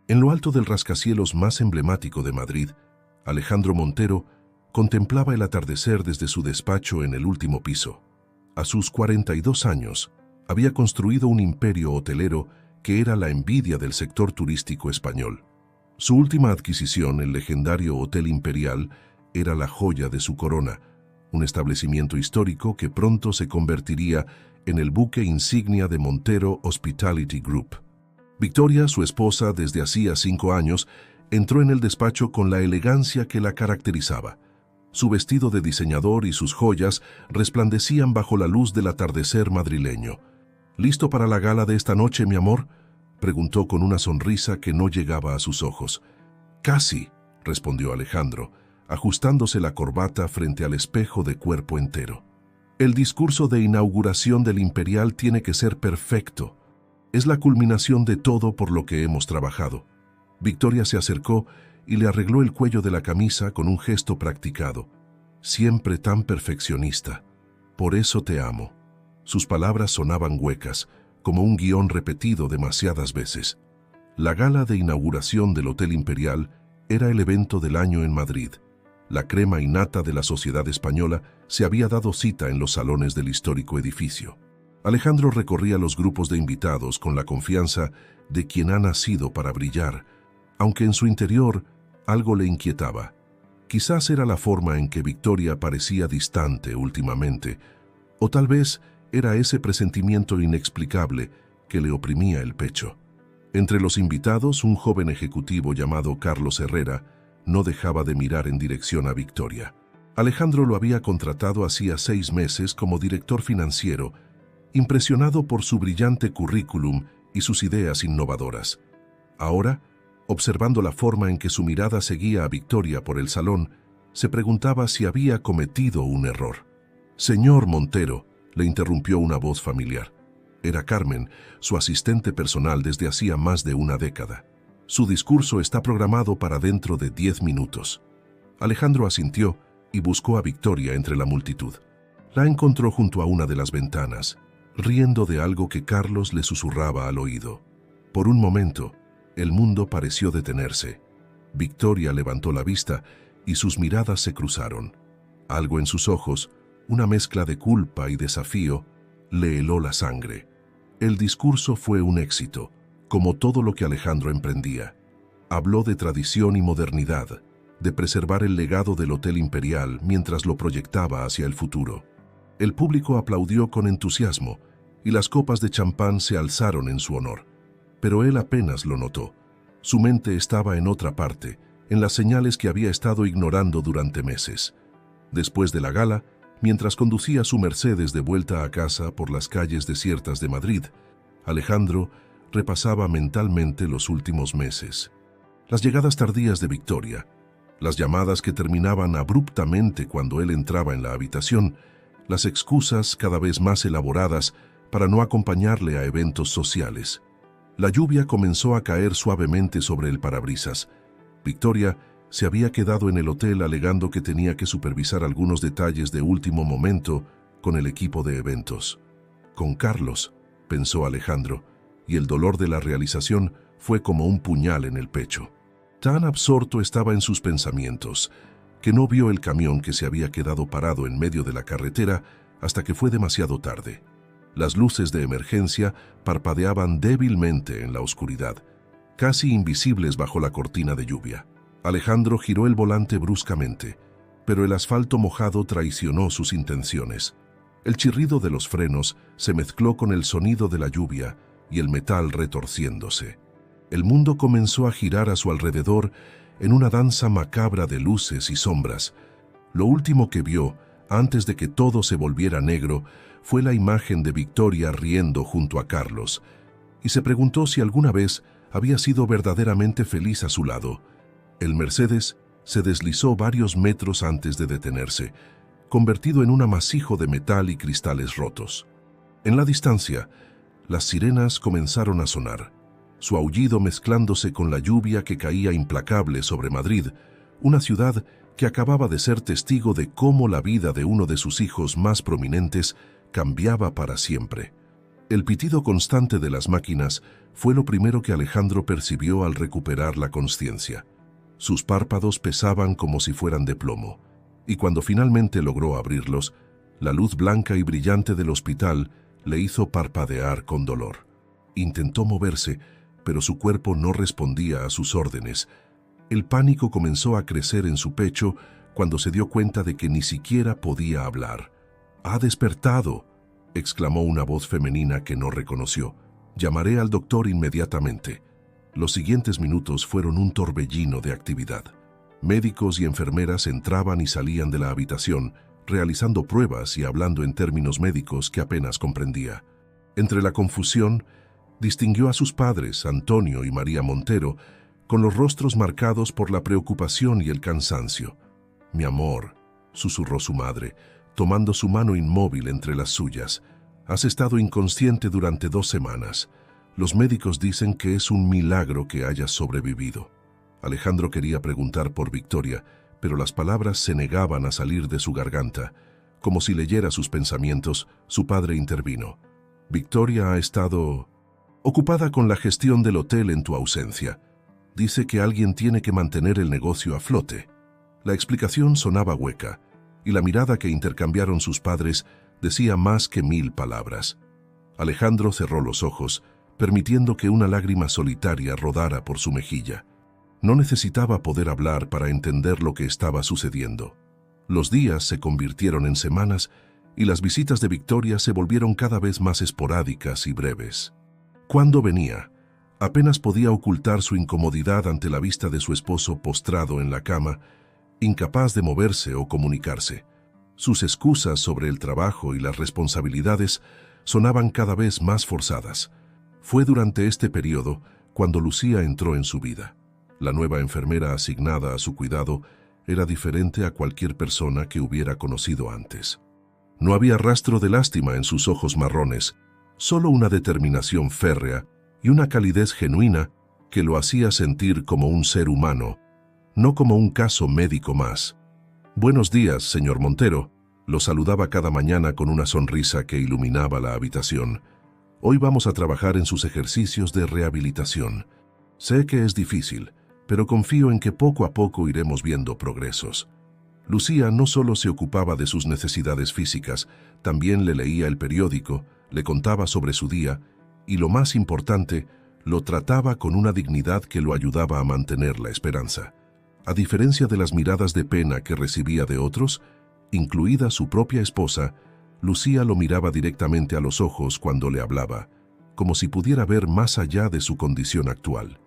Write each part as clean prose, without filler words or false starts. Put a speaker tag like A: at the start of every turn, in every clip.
A: En lo alto del rascacielos más emblemático de Madrid, Alejandro Montero contemplaba el atardecer desde su despacho en el último piso. A sus 42 años, había construido un imperio hotelero que era la envidia del sector turístico español. Su última adquisición, el legendario Hotel Imperial, era la joya de su corona, un establecimiento histórico que pronto se convertiría en el buque insignia de Montero Hospitality Group. Victoria, su esposa desde hacía 5 años, entró en el despacho con la elegancia que la caracterizaba. Su vestido de diseñador y sus joyas resplandecían bajo la luz del atardecer madrileño. ¿Listo para la gala de esta noche, mi amor?, preguntó con una sonrisa que no llegaba a sus ojos. Casi, respondió Alejandro, ajustándose la corbata frente al espejo de cuerpo entero. El discurso de inauguración del Imperial tiene que ser perfecto. Es la culminación de todo por lo que hemos trabajado. Victoria se acercó y le arregló el cuello de la camisa con un gesto practicado. Siempre tan perfeccionista. Por eso te amo. Sus palabras sonaban huecas, como un guión repetido demasiadas veces. La gala de inauguración del Hotel Imperial era el evento del año en Madrid. La crema innata de la sociedad española se había dado cita en los salones del histórico edificio. Alejandro recorría los grupos de invitados con la confianza de quien ha nacido para brillar, aunque en su interior algo le inquietaba. Quizás era la forma en que Victoria parecía distante últimamente, o tal vez era ese presentimiento inexplicable que le oprimía el pecho. Entre los invitados, un joven ejecutivo llamado Carlos Herrera no dejaba de mirar en dirección a Victoria. Alejandro lo había contratado hacía 6 meses como director financiero, impresionado por su brillante currículum y sus ideas innovadoras. Ahora, observando la forma en que su mirada seguía a Victoria por el salón, se preguntaba si había cometido un error. «Señor Montero», le interrumpió una voz familiar. Era Carmen, su asistente personal desde hacía más de una década. Su discurso está programado para dentro de 10 minutos. Alejandro asintió y buscó a Victoria entre la multitud. La encontró junto a una de las ventanas, riendo de algo que Carlos le susurraba al oído. Por un momento, el mundo pareció detenerse. Victoria levantó la vista y sus miradas se cruzaron. Algo en sus ojos, una mezcla de culpa y desafío, le heló la sangre. El discurso fue un éxito, como todo lo que Alejandro emprendía. Habló de tradición y modernidad, de preservar el legado del Hotel Imperial mientras lo proyectaba hacia el futuro. El público aplaudió con entusiasmo y las copas de champán se alzaron en su honor. Pero él apenas lo notó. Su mente estaba en otra parte, en las señales que había estado ignorando durante meses. Después de la gala, mientras conducía su Mercedes de vuelta a casa por las calles desiertas de Madrid, Alejandro repasaba mentalmente los últimos meses. Las llegadas tardías de Victoria, las llamadas que terminaban abruptamente cuando él entraba en la habitación, las excusas cada vez más elaboradas para no acompañarle a eventos sociales. La lluvia comenzó a caer suavemente sobre el parabrisas. Victoria se había quedado en el hotel alegando que tenía que supervisar algunos detalles de último momento con el equipo de eventos. Con Carlos, pensó Alejandro, y el dolor de la realización fue como un puñal en el pecho. Tan absorto estaba en sus pensamientos que no vio el camión que se había quedado parado en medio de la carretera hasta que fue demasiado tarde. Las luces de emergencia parpadeaban débilmente en la oscuridad, casi invisibles bajo la cortina de lluvia. Alejandro giró el volante bruscamente, pero el asfalto mojado traicionó sus intenciones. El chirrido de los frenos se mezcló con el sonido de la lluvia y el metal retorciéndose. El mundo comenzó a girar a su alrededor en una danza macabra de luces y sombras. Lo último que vio, antes de que todo se volviera negro, fue la imagen de Victoria riendo junto a Carlos, y se preguntó si alguna vez había sido verdaderamente feliz a su lado. El Mercedes se deslizó varios metros antes de detenerse, convertido en un amasijo de metal y cristales rotos. En la distancia, las sirenas comenzaron a sonar, su aullido mezclándose con la lluvia que caía implacable sobre Madrid, una ciudad que acababa de ser testigo de cómo la vida de uno de sus hijos más prominentes cambiaba para siempre. El pitido constante de las máquinas fue lo primero que Alejandro percibió al recuperar la consciencia. Sus párpados pesaban como si fueran de plomo, y cuando finalmente logró abrirlos, la luz blanca y brillante del hospital le hizo parpadear con dolor. Intentó moverse, pero su cuerpo no respondía a sus órdenes. El pánico comenzó a crecer en su pecho cuando se dio cuenta de que ni siquiera podía hablar. «¡Ha despertado!», exclamó una voz femenina que no reconoció. «Llamaré al doctor inmediatamente». Los siguientes minutos fueron un torbellino de actividad. Médicos y enfermeras entraban y salían de la habitación, realizando pruebas y hablando en términos médicos que apenas comprendía. Entre la confusión, distinguió a sus padres, Antonio y María Montero, con los rostros marcados por la preocupación y el cansancio. «Mi amor», susurró su madre, tomando su mano inmóvil entre las suyas. «Has estado inconsciente durante 2 semanas. Los médicos dicen que es un milagro que hayas sobrevivido». Alejandro quería preguntar por Victoria, pero las palabras se negaban a salir de su garganta. Como si leyera sus pensamientos, su padre intervino. «Victoria ha estado ocupada con la gestión del hotel en tu ausencia. Dice que alguien tiene que mantener el negocio a flote». La explicación sonaba hueca, y la mirada que intercambiaron sus padres decía más que 1000 palabras. Alejandro cerró los ojos, permitiendo que una lágrima solitaria rodara por su mejilla. No necesitaba poder hablar para entender lo que estaba sucediendo. Los días se convirtieron en semanas y las visitas de Victoria se volvieron cada vez más esporádicas y breves. Cuando venía, apenas podía ocultar su incomodidad ante la vista de su esposo postrado en la cama, incapaz de moverse o comunicarse. Sus excusas sobre el trabajo y las responsabilidades sonaban cada vez más forzadas. Fue durante este periodo cuando Lucía entró en su vida. La nueva enfermera asignada a su cuidado era diferente a cualquier persona que hubiera conocido antes. No había rastro de lástima en sus ojos marrones, solo una determinación férrea y una calidez genuina que lo hacía sentir como un ser humano, no como un caso médico más. «Buenos días, señor Montero», lo saludaba cada mañana con una sonrisa que iluminaba la habitación. «Hoy vamos a trabajar en sus ejercicios de rehabilitación. Sé que es difícil, pero confío en que poco a poco iremos viendo progresos». Lucía no solo se ocupaba de sus necesidades físicas, también le leía el periódico, le contaba sobre su día y, lo más importante, lo trataba con una dignidad que lo ayudaba a mantener la esperanza. A diferencia de las miradas de pena que recibía de otros, incluida su propia esposa, Lucía lo miraba directamente a los ojos cuando le hablaba, como si pudiera ver más allá de su condición actual.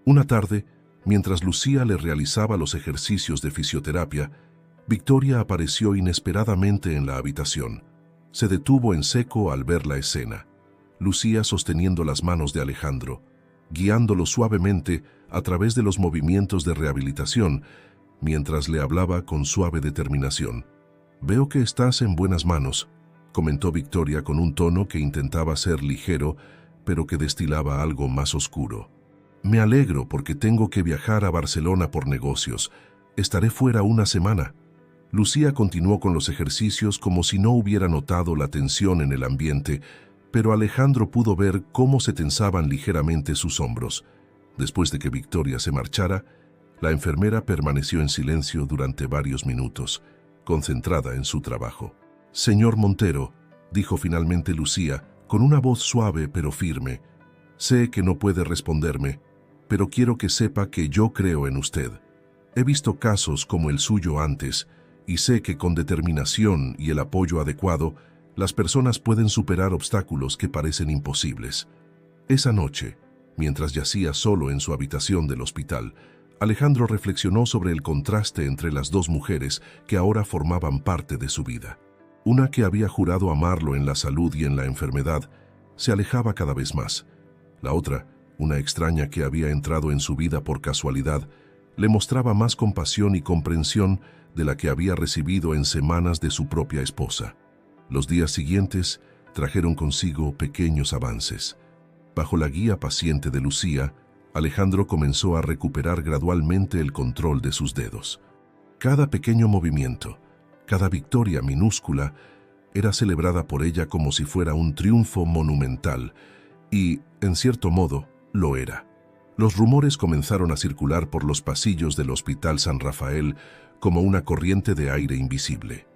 A: Una tarde, mientras Lucía le realizaba los ejercicios de fisioterapia, Victoria apareció inesperadamente en la habitación. Se detuvo en seco al ver la escena. Lucía sosteniendo las manos de Alejandro, guiándolo suavemente a través de los movimientos de rehabilitación, mientras le hablaba con suave determinación. «Veo que estás en buenas manos», comentó Victoria con un tono que intentaba ser ligero, pero que destilaba algo más oscuro. «Me alegro porque tengo que viajar a Barcelona por negocios. Estaré fuera una semana». Lucía continuó con los ejercicios como si no hubiera notado la tensión en el ambiente, pero Alejandro pudo ver cómo se tensaban ligeramente sus hombros. Después de que Victoria se marchara, la enfermera permaneció en silencio durante varios minutos, concentrada en su trabajo. «Señor Montero», dijo finalmente Lucía, con una voz suave pero firme, «sé que no puede responderme, pero quiero que sepa que yo creo en usted. He visto casos como el suyo antes, y sé que con determinación y el apoyo adecuado, las personas pueden superar obstáculos que parecen imposibles». Esa noche, mientras yacía solo en su habitación del hospital, Alejandro reflexionó sobre el contraste entre las dos mujeres que ahora formaban parte de su vida. Una que había jurado amarlo en la salud y en la enfermedad, se alejaba cada vez más. La otra, una extraña que había entrado en su vida por casualidad, le mostraba más compasión y comprensión de la que había recibido en semanas de su propia esposa. Los días siguientes trajeron consigo pequeños avances. Bajo la guía paciente de Lucía, Alejandro comenzó a recuperar gradualmente el control de sus dedos. Cada pequeño movimiento, cada victoria minúscula, era celebrada por ella como si fuera un triunfo monumental, y, en cierto modo, lo era. Los rumores comenzaron a circular por los pasillos del Hospital San Rafael como una corriente de aire invisible.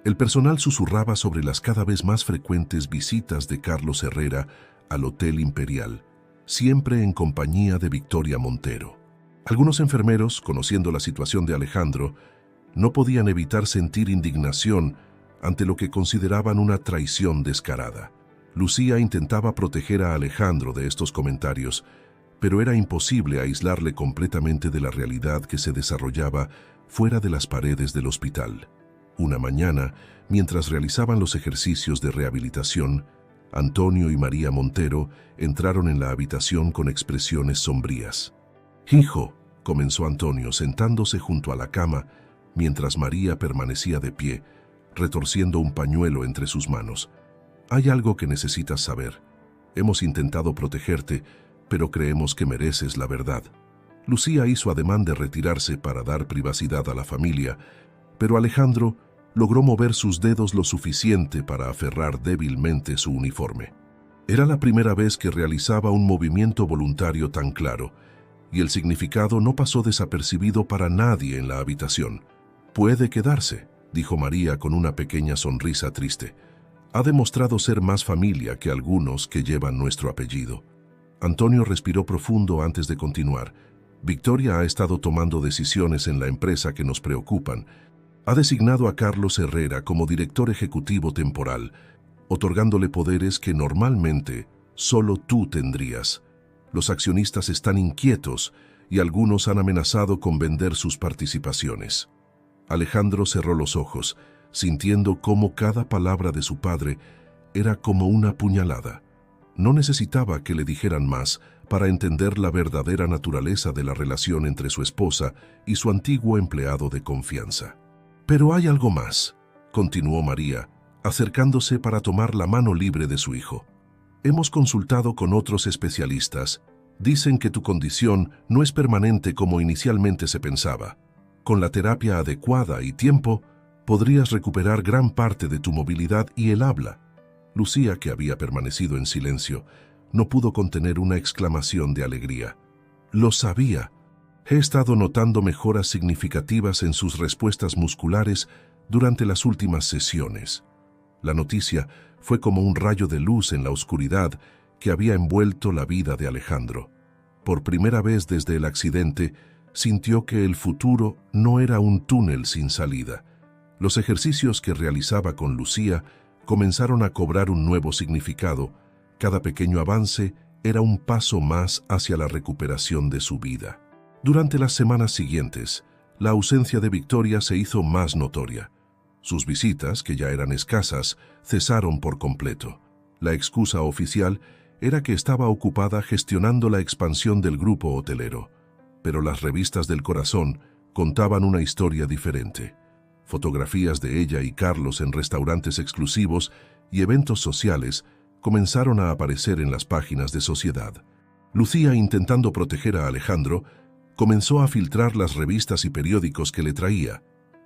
A: El personal susurraba sobre las cada vez más frecuentes visitas de Carlos Herrera al Hotel Imperial, siempre en compañía de Victoria Montero. Algunos enfermeros, conociendo la situación de Alejandro, no podían evitar sentir indignación ante lo que consideraban una traición descarada. Lucía intentaba proteger a Alejandro de estos comentarios, pero era imposible aislarle completamente de la realidad que se desarrollaba fuera de las paredes del hospital. Una mañana, mientras realizaban los ejercicios de rehabilitación, Antonio y María Montero entraron en la habitación con expresiones sombrías. «Hijo», comenzó Antonio sentándose junto a la cama, mientras María permanecía de pie, retorciendo un pañuelo entre sus manos. «Hay algo que necesitas saber. Hemos intentado protegerte, pero creemos que mereces la verdad». Lucía hizo ademán de retirarse para dar privacidad a la familia, pero Alejandro logró mover sus dedos lo suficiente para aferrar débilmente su uniforme. Era la primera vez que realizaba un movimiento voluntario tan claro, y el significado no pasó desapercibido para nadie en la habitación. «Puede quedarse», dijo María con una pequeña sonrisa triste. «Ha demostrado ser más familia que algunos que llevan nuestro apellido». Antonio respiró profundo antes de continuar. «Victoria ha estado tomando decisiones en la empresa que nos preocupan. Ha designado a Carlos Herrera como director ejecutivo temporal, otorgándole poderes que normalmente solo tú tendrías. Los accionistas están inquietos y algunos han amenazado con vender sus participaciones». Alejandro cerró los ojos, sintiendo cómo cada palabra de su padre era como una puñalada. No necesitaba que le dijeran más para entender la verdadera naturaleza de la relación entre su esposa y su antiguo empleado de confianza. «Pero hay algo más», continuó María, acercándose para tomar la mano libre de su hijo. «Hemos consultado con otros especialistas. Dicen que tu condición no es permanente como inicialmente se pensaba. Con la terapia adecuada y tiempo, podrías recuperar gran parte de tu movilidad y el habla». Lucía, que había permanecido en silencio, no pudo contener una exclamación de alegría. «Lo sabía. He estado notando mejoras significativas en sus respuestas musculares durante las últimas sesiones». La noticia fue como un rayo de luz en la oscuridad que había envuelto la vida de Alejandro. Por primera vez desde el accidente, sintió que el futuro no era un túnel sin salida. Los ejercicios que realizaba con Lucía comenzaron a cobrar un nuevo significado. Cada pequeño avance era un paso más hacia la recuperación de su vida. Durante las semanas siguientes, la ausencia de Victoria se hizo más notoria. Sus visitas, que ya eran escasas, cesaron por completo. La excusa oficial era que estaba ocupada gestionando la expansión del grupo hotelero. Pero las revistas del corazón contaban una historia diferente. Fotografías de ella y Carlos en restaurantes exclusivos y eventos sociales comenzaron a aparecer en las páginas de sociedad. Lucía, intentando proteger a Alejandro, comenzó a filtrar las revistas y periódicos que le traía,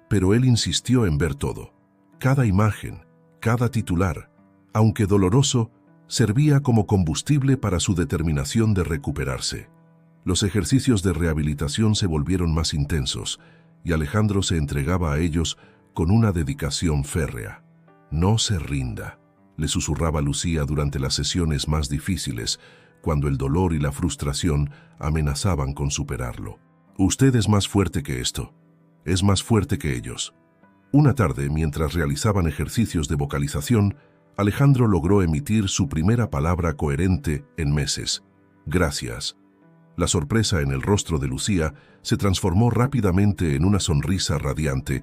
A: pero él insistió en ver todo. Cada imagen, cada titular, aunque doloroso, servía como combustible para su determinación de recuperarse. Los ejercicios de rehabilitación se volvieron más intensos y Alejandro se entregaba a ellos con una dedicación férrea. «No se rinda», le susurraba Lucía durante las sesiones más difíciles, cuando el dolor y la frustración amenazaban con superarlo. «Usted es más fuerte que esto. Es más fuerte que ellos». Una tarde, mientras realizaban ejercicios de vocalización, Alejandro logró emitir su primera palabra coherente en meses: «Gracias». La sorpresa en el rostro de Lucía se transformó rápidamente en una sonrisa radiante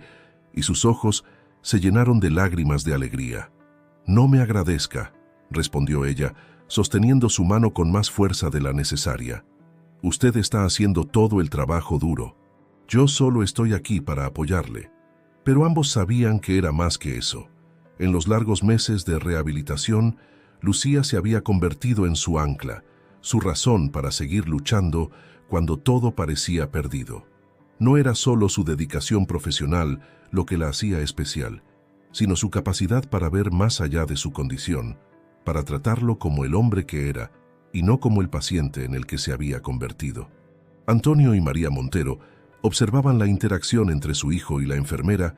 A: y sus ojos se llenaron de lágrimas de alegría. «No me agradezca», respondió ella, sosteniendo su mano con más fuerza de la necesaria. «Usted está haciendo todo el trabajo duro. Yo solo estoy aquí para apoyarle». Pero ambos sabían que era más que eso. En los largos meses de rehabilitación, Lucía se había convertido en su ancla, su razón para seguir luchando cuando todo parecía perdido. No era solo su dedicación profesional lo que la hacía especial, sino su capacidad para ver más allá de su condición, para tratarlo como el hombre que era y no como el paciente en el que se había convertido. Antonio y María Montero observaban la interacción entre su hijo y la enfermera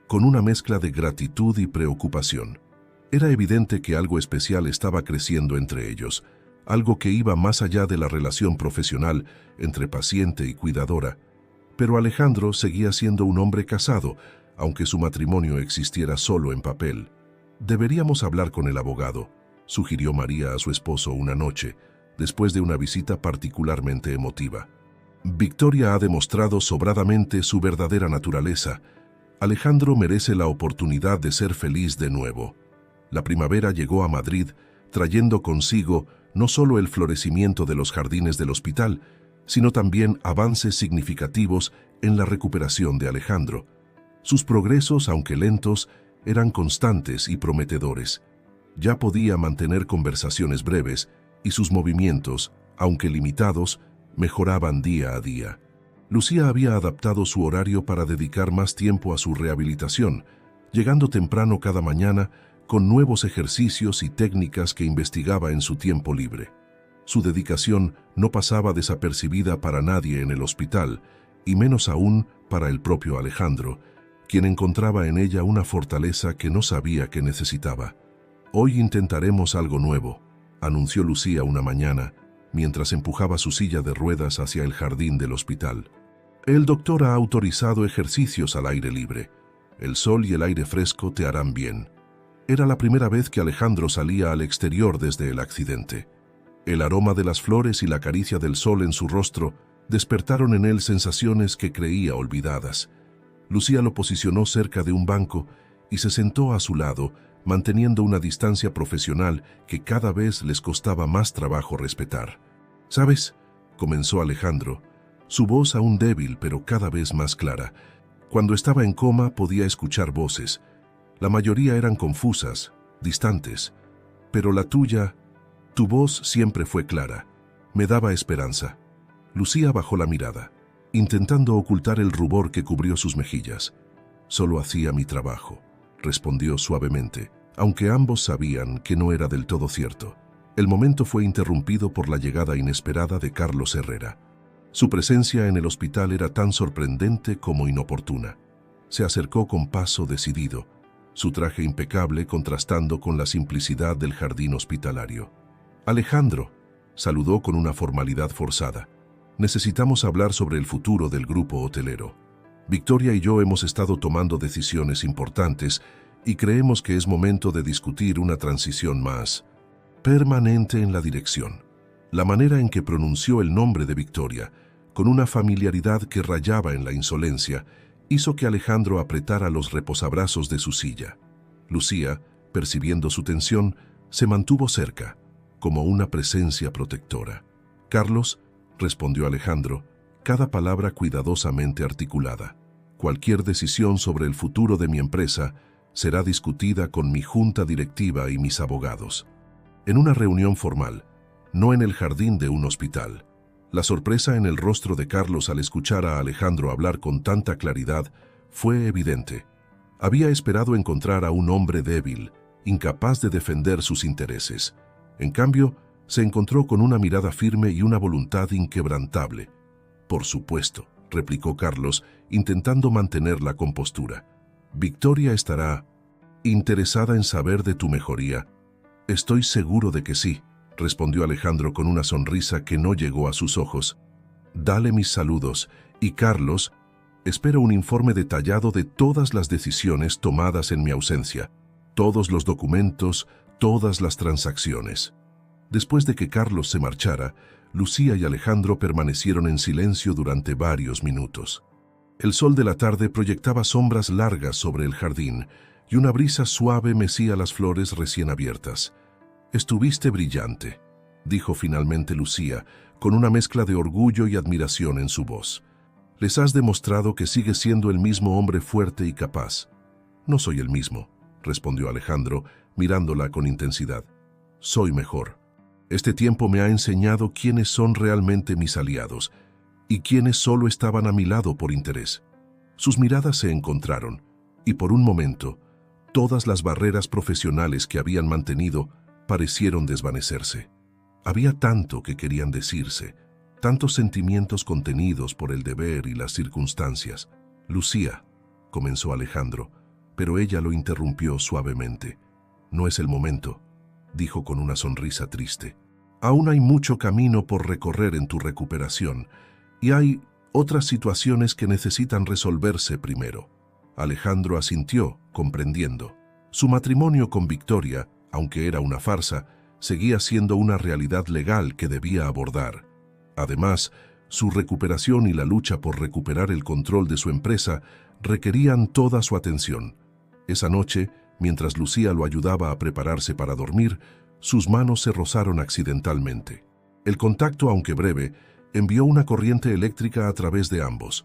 A: con una mezcla de gratitud y preocupación. Era evidente que algo especial estaba creciendo entre ellos, algo que iba más allá de la relación profesional entre paciente y cuidadora. Pero Alejandro seguía siendo un hombre casado, aunque su matrimonio existiera solo en papel. «Deberíamos hablar con el abogado», sugirió María a su esposo una noche, después de una visita particularmente emotiva. «Victoria ha demostrado sobradamente su verdadera naturaleza. Alejandro merece la oportunidad de ser feliz de nuevo». La primavera llegó a Madrid, trayendo consigo no solo el florecimiento de los jardines del hospital, sino también avances significativos en la recuperación de Alejandro. Sus progresos, aunque lentos, eran constantes y prometedores. Ya podía mantener conversaciones breves y sus movimientos, aunque limitados, mejoraban día a día. Lucía había adaptado su horario para dedicar más tiempo a su rehabilitación, llegando temprano cada mañana con nuevos ejercicios y técnicas que investigaba en su tiempo libre. Su dedicación no pasaba desapercibida para nadie en el hospital, y menos aún para el propio Alejandro, quien encontraba en ella una fortaleza que no sabía que necesitaba. «Hoy intentaremos algo nuevo», anunció Lucía una mañana, mientras empujaba su silla de ruedas hacia el jardín del hospital. «El doctor ha autorizado ejercicios al aire libre. El sol y el aire fresco te harán bien». Era la primera vez que Alejandro salía al exterior desde el accidente. El aroma de las flores y la caricia del sol en su rostro despertaron en él sensaciones que creía olvidadas. Lucía lo posicionó cerca de un banco y se sentó a su lado, manteniendo una distancia profesional que cada vez les costaba más trabajo respetar. «¿Sabes?», comenzó Alejandro, su voz aún débil pero cada vez más clara. «Cuando estaba en coma podía escuchar voces. La mayoría eran confusas, distantes, pero la tuya, tu voz siempre fue clara. Me daba esperanza». Lucía bajó la mirada, intentando ocultar el rubor que cubrió sus mejillas. «Solo hacía mi trabajo», respondió suavemente, aunque ambos sabían que no era del todo cierto. El momento fue interrumpido por la llegada inesperada de Carlos Herrera. Su presencia en el hospital era tan sorprendente como inoportuna. Se acercó con paso decidido, su traje impecable contrastando con la simplicidad del jardín hospitalario. «Alejandro», saludó con una formalidad forzada, «necesitamos hablar sobre el futuro del grupo hotelero. Victoria y yo hemos estado tomando decisiones importantes y creemos que es momento de discutir una transición más permanente en la dirección». La manera en que pronunció el nombre de Victoria, con una familiaridad que rayaba en la insolencia, hizo que Alejandro apretara los reposabrazos de su silla. Lucía, percibiendo su tensión, se mantuvo cerca, como una presencia protectora. «Carlos», respondió Alejandro, cada palabra cuidadosamente articulada, «cualquier decisión sobre el futuro de mi empresa será discutida con mi junta directiva y mis abogados. En una reunión formal, no en el jardín de un hospital». La sorpresa en el rostro de Carlos al escuchar a Alejandro hablar con tanta claridad fue evidente. Había esperado encontrar a un hombre débil, incapaz de defender sus intereses. En cambio, se encontró con una mirada firme y una voluntad inquebrantable. «Por supuesto», replicó Carlos, intentando mantener la compostura. «Victoria estará interesada en saber de tu mejoría». «Estoy seguro de que sí», respondió Alejandro con una sonrisa que no llegó a sus ojos. «Dale mis saludos, y Carlos, espero un informe detallado de todas las decisiones tomadas en mi ausencia, todos los documentos, todas las transacciones». Después de que Carlos se marchara, Lucía y Alejandro permanecieron en silencio durante varios minutos. El sol de la tarde proyectaba sombras largas sobre el jardín, y una brisa suave mecía las flores recién abiertas. «Estuviste brillante», dijo finalmente Lucía, con una mezcla de orgullo y admiración en su voz. «Les has demostrado que sigues siendo el mismo hombre fuerte y capaz». «No soy el mismo», respondió Alejandro, mirándola con intensidad. «Soy mejor. Este tiempo me ha enseñado quiénes son realmente mis aliados y quiénes solo estaban a mi lado por interés». Sus miradas se encontraron, y por un momento, Todas las barreras profesionales que habían mantenido parecieron desvanecerse. Había tanto que querían decirse, tantos sentimientos contenidos por el deber y las circunstancias. «Lucía», comenzó Alejandro, pero ella lo interrumpió suavemente. «No es el momento», dijo con una sonrisa triste. «Aún hay mucho camino por recorrer en tu recuperación y hay otras situaciones que necesitan resolverse primero». Alejandro asintió, comprendiendo. Su matrimonio con Victoria, aunque era una farsa, seguía siendo una realidad legal que debía abordar. Además, su recuperación y la lucha por recuperar el control de su empresa requerían toda su atención. Esa noche, mientras Lucía lo ayudaba a prepararse para dormir, sus manos se rozaron accidentalmente. El contacto, aunque breve, envió una corriente eléctrica a través de ambos.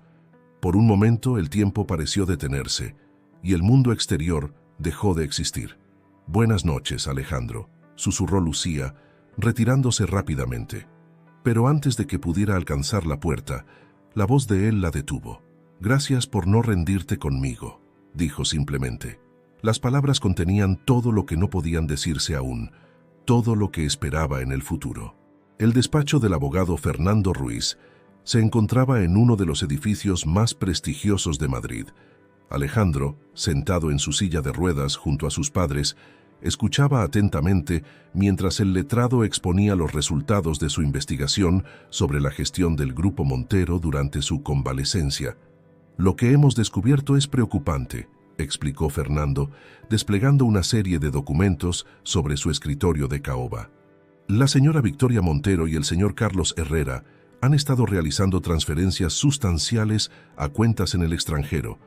A: Por un momento el tiempo pareció detenerse, y el mundo exterior dejó de existir. «Buenas noches, Alejandro», susurró Lucía, retirándose rápidamente. Pero antes de que pudiera alcanzar la puerta, la voz de él la detuvo. «Gracias por no rendirte conmigo», dijo simplemente. Las palabras contenían todo lo que no podían decirse aún, todo lo que esperaba en el futuro. El despacho del abogado Fernando Ruiz se encontraba en uno de los edificios más prestigiosos de Madrid. Alejandro, sentado en su silla de ruedas junto a sus padres, escuchaba atentamente mientras el letrado exponía los resultados de su investigación sobre la gestión del Grupo Montero durante su convalecencia. «Lo que hemos descubierto es preocupante», explicó Fernando, desplegando una serie de documentos sobre su escritorio de caoba. «La señora Victoria Montero y el señor Carlos Herrera han estado realizando transferencias sustanciales a cuentas en el extranjero.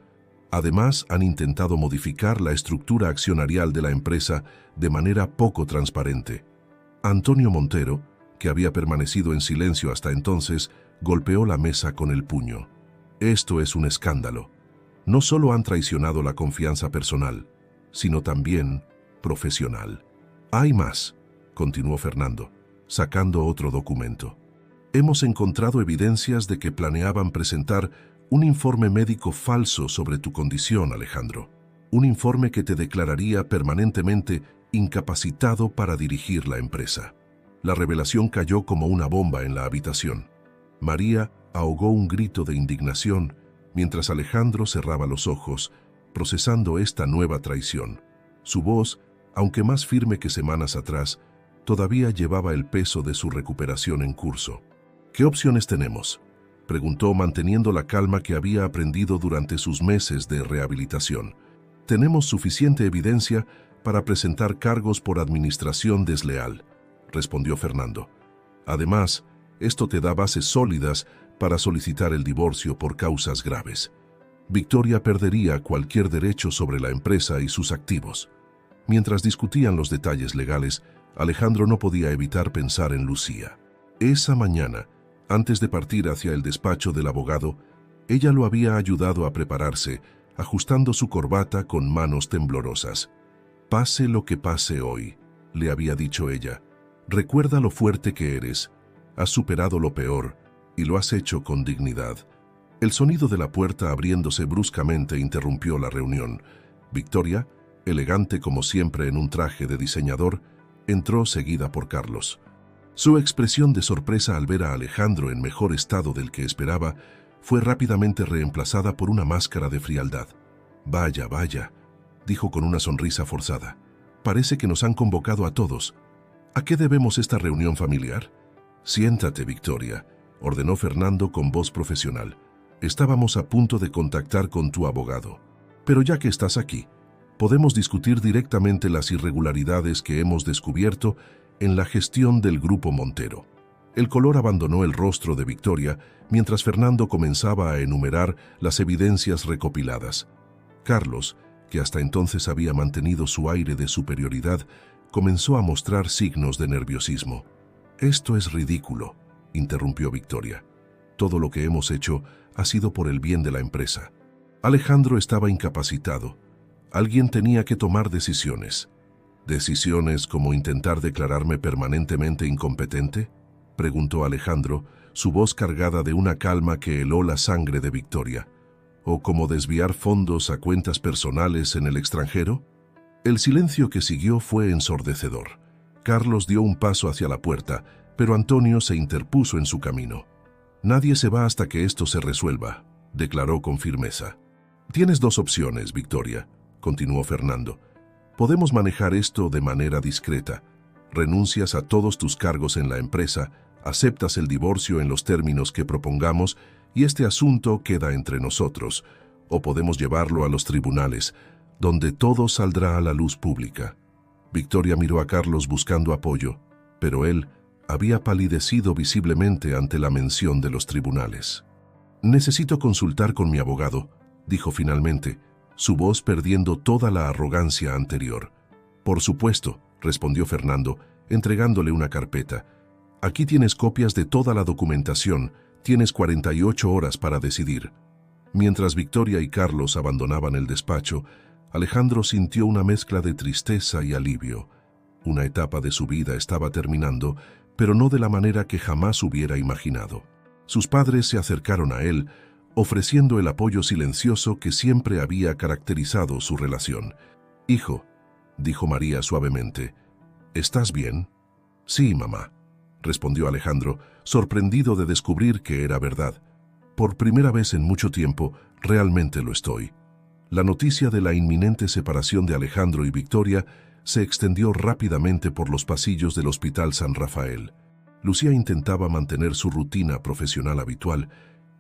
A: Además, han intentado modificar la estructura accionarial de la empresa de manera poco transparente». Antonio Montero, que había permanecido en silencio hasta entonces, golpeó la mesa con el puño. «Esto es un escándalo. No solo han traicionado la confianza personal, sino también profesional. Hay más», continuó Fernando, sacando otro documento. «Hemos encontrado evidencias de que planeaban presentar un informe médico falso sobre tu condición, Alejandro. Un informe que te declararía permanentemente incapacitado para dirigir la empresa». La revelación cayó como una bomba en la habitación. María ahogó un grito de indignación mientras Alejandro cerraba los ojos, procesando esta nueva traición. Su voz, aunque más firme que semanas atrás, todavía llevaba el peso de su recuperación en curso. «¿Qué opciones tenemos?», preguntó, manteniendo la calma que había aprendido durante sus meses de rehabilitación. «Tenemos suficiente evidencia para presentar cargos por administración desleal», respondió Fernando. «Además, esto te da bases sólidas para solicitar el divorcio por causas graves. Victoria perdería cualquier derecho sobre la empresa y sus activos». Mientras discutían los detalles legales, Alejandro no podía evitar pensar en Lucía. Esa mañana, antes de partir hacia el despacho del abogado, ella lo había ayudado a prepararse, ajustando su corbata con manos temblorosas. «Pase lo que pase hoy», le había dicho ella, «recuerda lo fuerte que eres. Has superado lo peor y lo has hecho con dignidad». El sonido de la puerta abriéndose bruscamente interrumpió la reunión. Victoria, elegante como siempre en un traje de diseñador, entró seguida por Carlos. Su expresión de sorpresa al ver a Alejandro en mejor estado del que esperaba fue rápidamente reemplazada por una máscara de frialdad. «Vaya, vaya», dijo con una sonrisa forzada. «Parece que nos han convocado a todos. ¿A qué debemos esta reunión familiar?» «Siéntate, Victoria», ordenó Fernando con voz profesional. «Estábamos a punto de contactar con tu abogado. Pero ya que estás aquí, podemos discutir directamente las irregularidades que hemos descubierto en la gestión del Grupo Montero». El color abandonó el rostro de Victoria mientras Fernando comenzaba a enumerar las evidencias recopiladas. Carlos, que hasta entonces había mantenido su aire de superioridad, comenzó a mostrar signos de nerviosismo. «Esto es ridículo», interrumpió Victoria. «Todo lo que hemos hecho ha sido por el bien de la empresa. Alejandro estaba incapacitado. Alguien tenía que tomar decisiones». «¿Decisiones como intentar declararme permanentemente incompetente?», preguntó Alejandro, su voz cargada de una calma que heló la sangre de Victoria. «¿O como desviar fondos a cuentas personales en el extranjero?». El silencio que siguió fue ensordecedor. Carlos dio un paso hacia la puerta, pero Antonio se interpuso en su camino. «Nadie se va hasta que esto se resuelva», declaró con firmeza. «Tienes dos opciones, Victoria», continuó Fernando. «Podemos manejar esto de manera discreta. Renuncias a todos tus cargos en la empresa, aceptas el divorcio en los términos que propongamos y este asunto queda entre nosotros. O podemos llevarlo a los tribunales, donde todo saldrá a la luz pública». Victoria miró a Carlos buscando apoyo, pero él había palidecido visiblemente ante la mención de los tribunales. «Necesito consultar con mi abogado», dijo finalmente, su voz perdiendo toda la arrogancia anterior. «Por supuesto», respondió Fernando, entregándole una carpeta. «Aquí tienes copias de toda la documentación, tienes 48 horas para decidir». Mientras Victoria y Carlos abandonaban el despacho, Alejandro sintió una mezcla de tristeza y alivio. Una etapa de su vida estaba terminando, pero no de la manera que jamás hubiera imaginado. Sus padres se acercaron a él, ofreciendo el apoyo silencioso que siempre había caracterizado su relación. «Hijo», dijo María suavemente, «¿estás bien?» «Sí, mamá», respondió Alejandro, sorprendido de descubrir que era verdad. «Por primera vez en mucho tiempo, realmente lo estoy». La noticia de la inminente separación de Alejandro y Victoria se extendió rápidamente por los pasillos del Hospital San Rafael. Lucía intentaba mantener su rutina profesional habitual,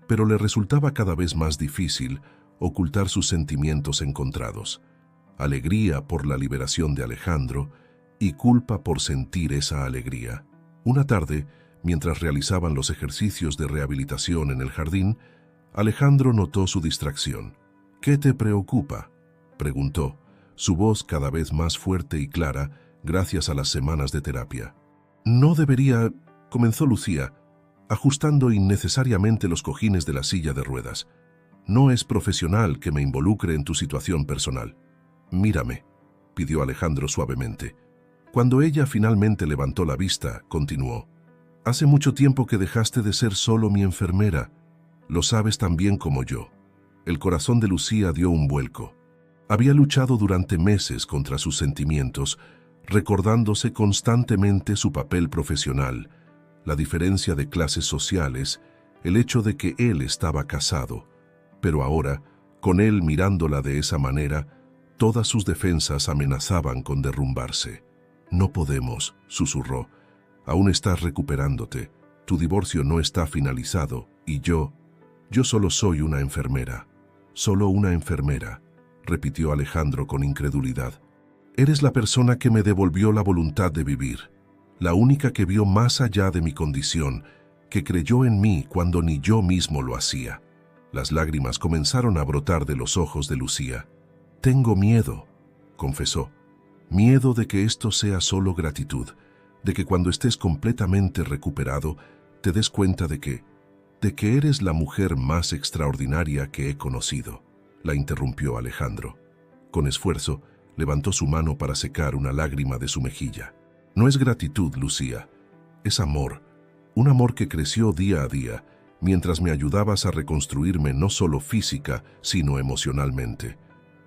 A: pero le resultaba cada vez más difícil ocultar sus sentimientos encontrados. Alegría por la liberación de Alejandro y culpa por sentir esa alegría. Una tarde, mientras realizaban los ejercicios de rehabilitación en el jardín, Alejandro notó su distracción. «¿Qué te preocupa?», preguntó, su voz cada vez más fuerte y clara gracias a las semanas de terapia. «No debería», comenzó Lucía, ajustando innecesariamente los cojines de la silla de ruedas. «No es profesional que me involucre en tu situación personal». «Mírame», pidió Alejandro suavemente. Cuando ella finalmente levantó la vista, continuó. «Hace mucho tiempo que dejaste de ser solo mi enfermera. Lo sabes tan bien como yo». El corazón de Lucía dio un vuelco. Había luchado durante meses contra sus sentimientos, recordándose constantemente su papel profesional, la diferencia de clases sociales, el hecho de que él estaba casado. Pero ahora, con él mirándola de esa manera, todas sus defensas amenazaban con derrumbarse. «No podemos», susurró. «Aún estás recuperándote. Tu divorcio no está finalizado y yo solo soy una enfermera». «Solo una enfermera», repitió Alejandro con incredulidad. «Eres la persona que me devolvió la voluntad de vivir, la única que vio más allá de mi condición, que creyó en mí cuando ni yo mismo lo hacía». Las lágrimas comenzaron a brotar de los ojos de Lucía. «Tengo miedo», confesó. «Miedo de que esto sea solo gratitud, de que cuando estés completamente recuperado te des cuenta de que eres la mujer más extraordinaria que he conocido», la interrumpió Alejandro. Con esfuerzo, levantó su mano para secar una lágrima de su mejilla. «No es gratitud, Lucía, es amor, un amor que creció día a día, mientras me ayudabas a reconstruirme no solo física, sino emocionalmente».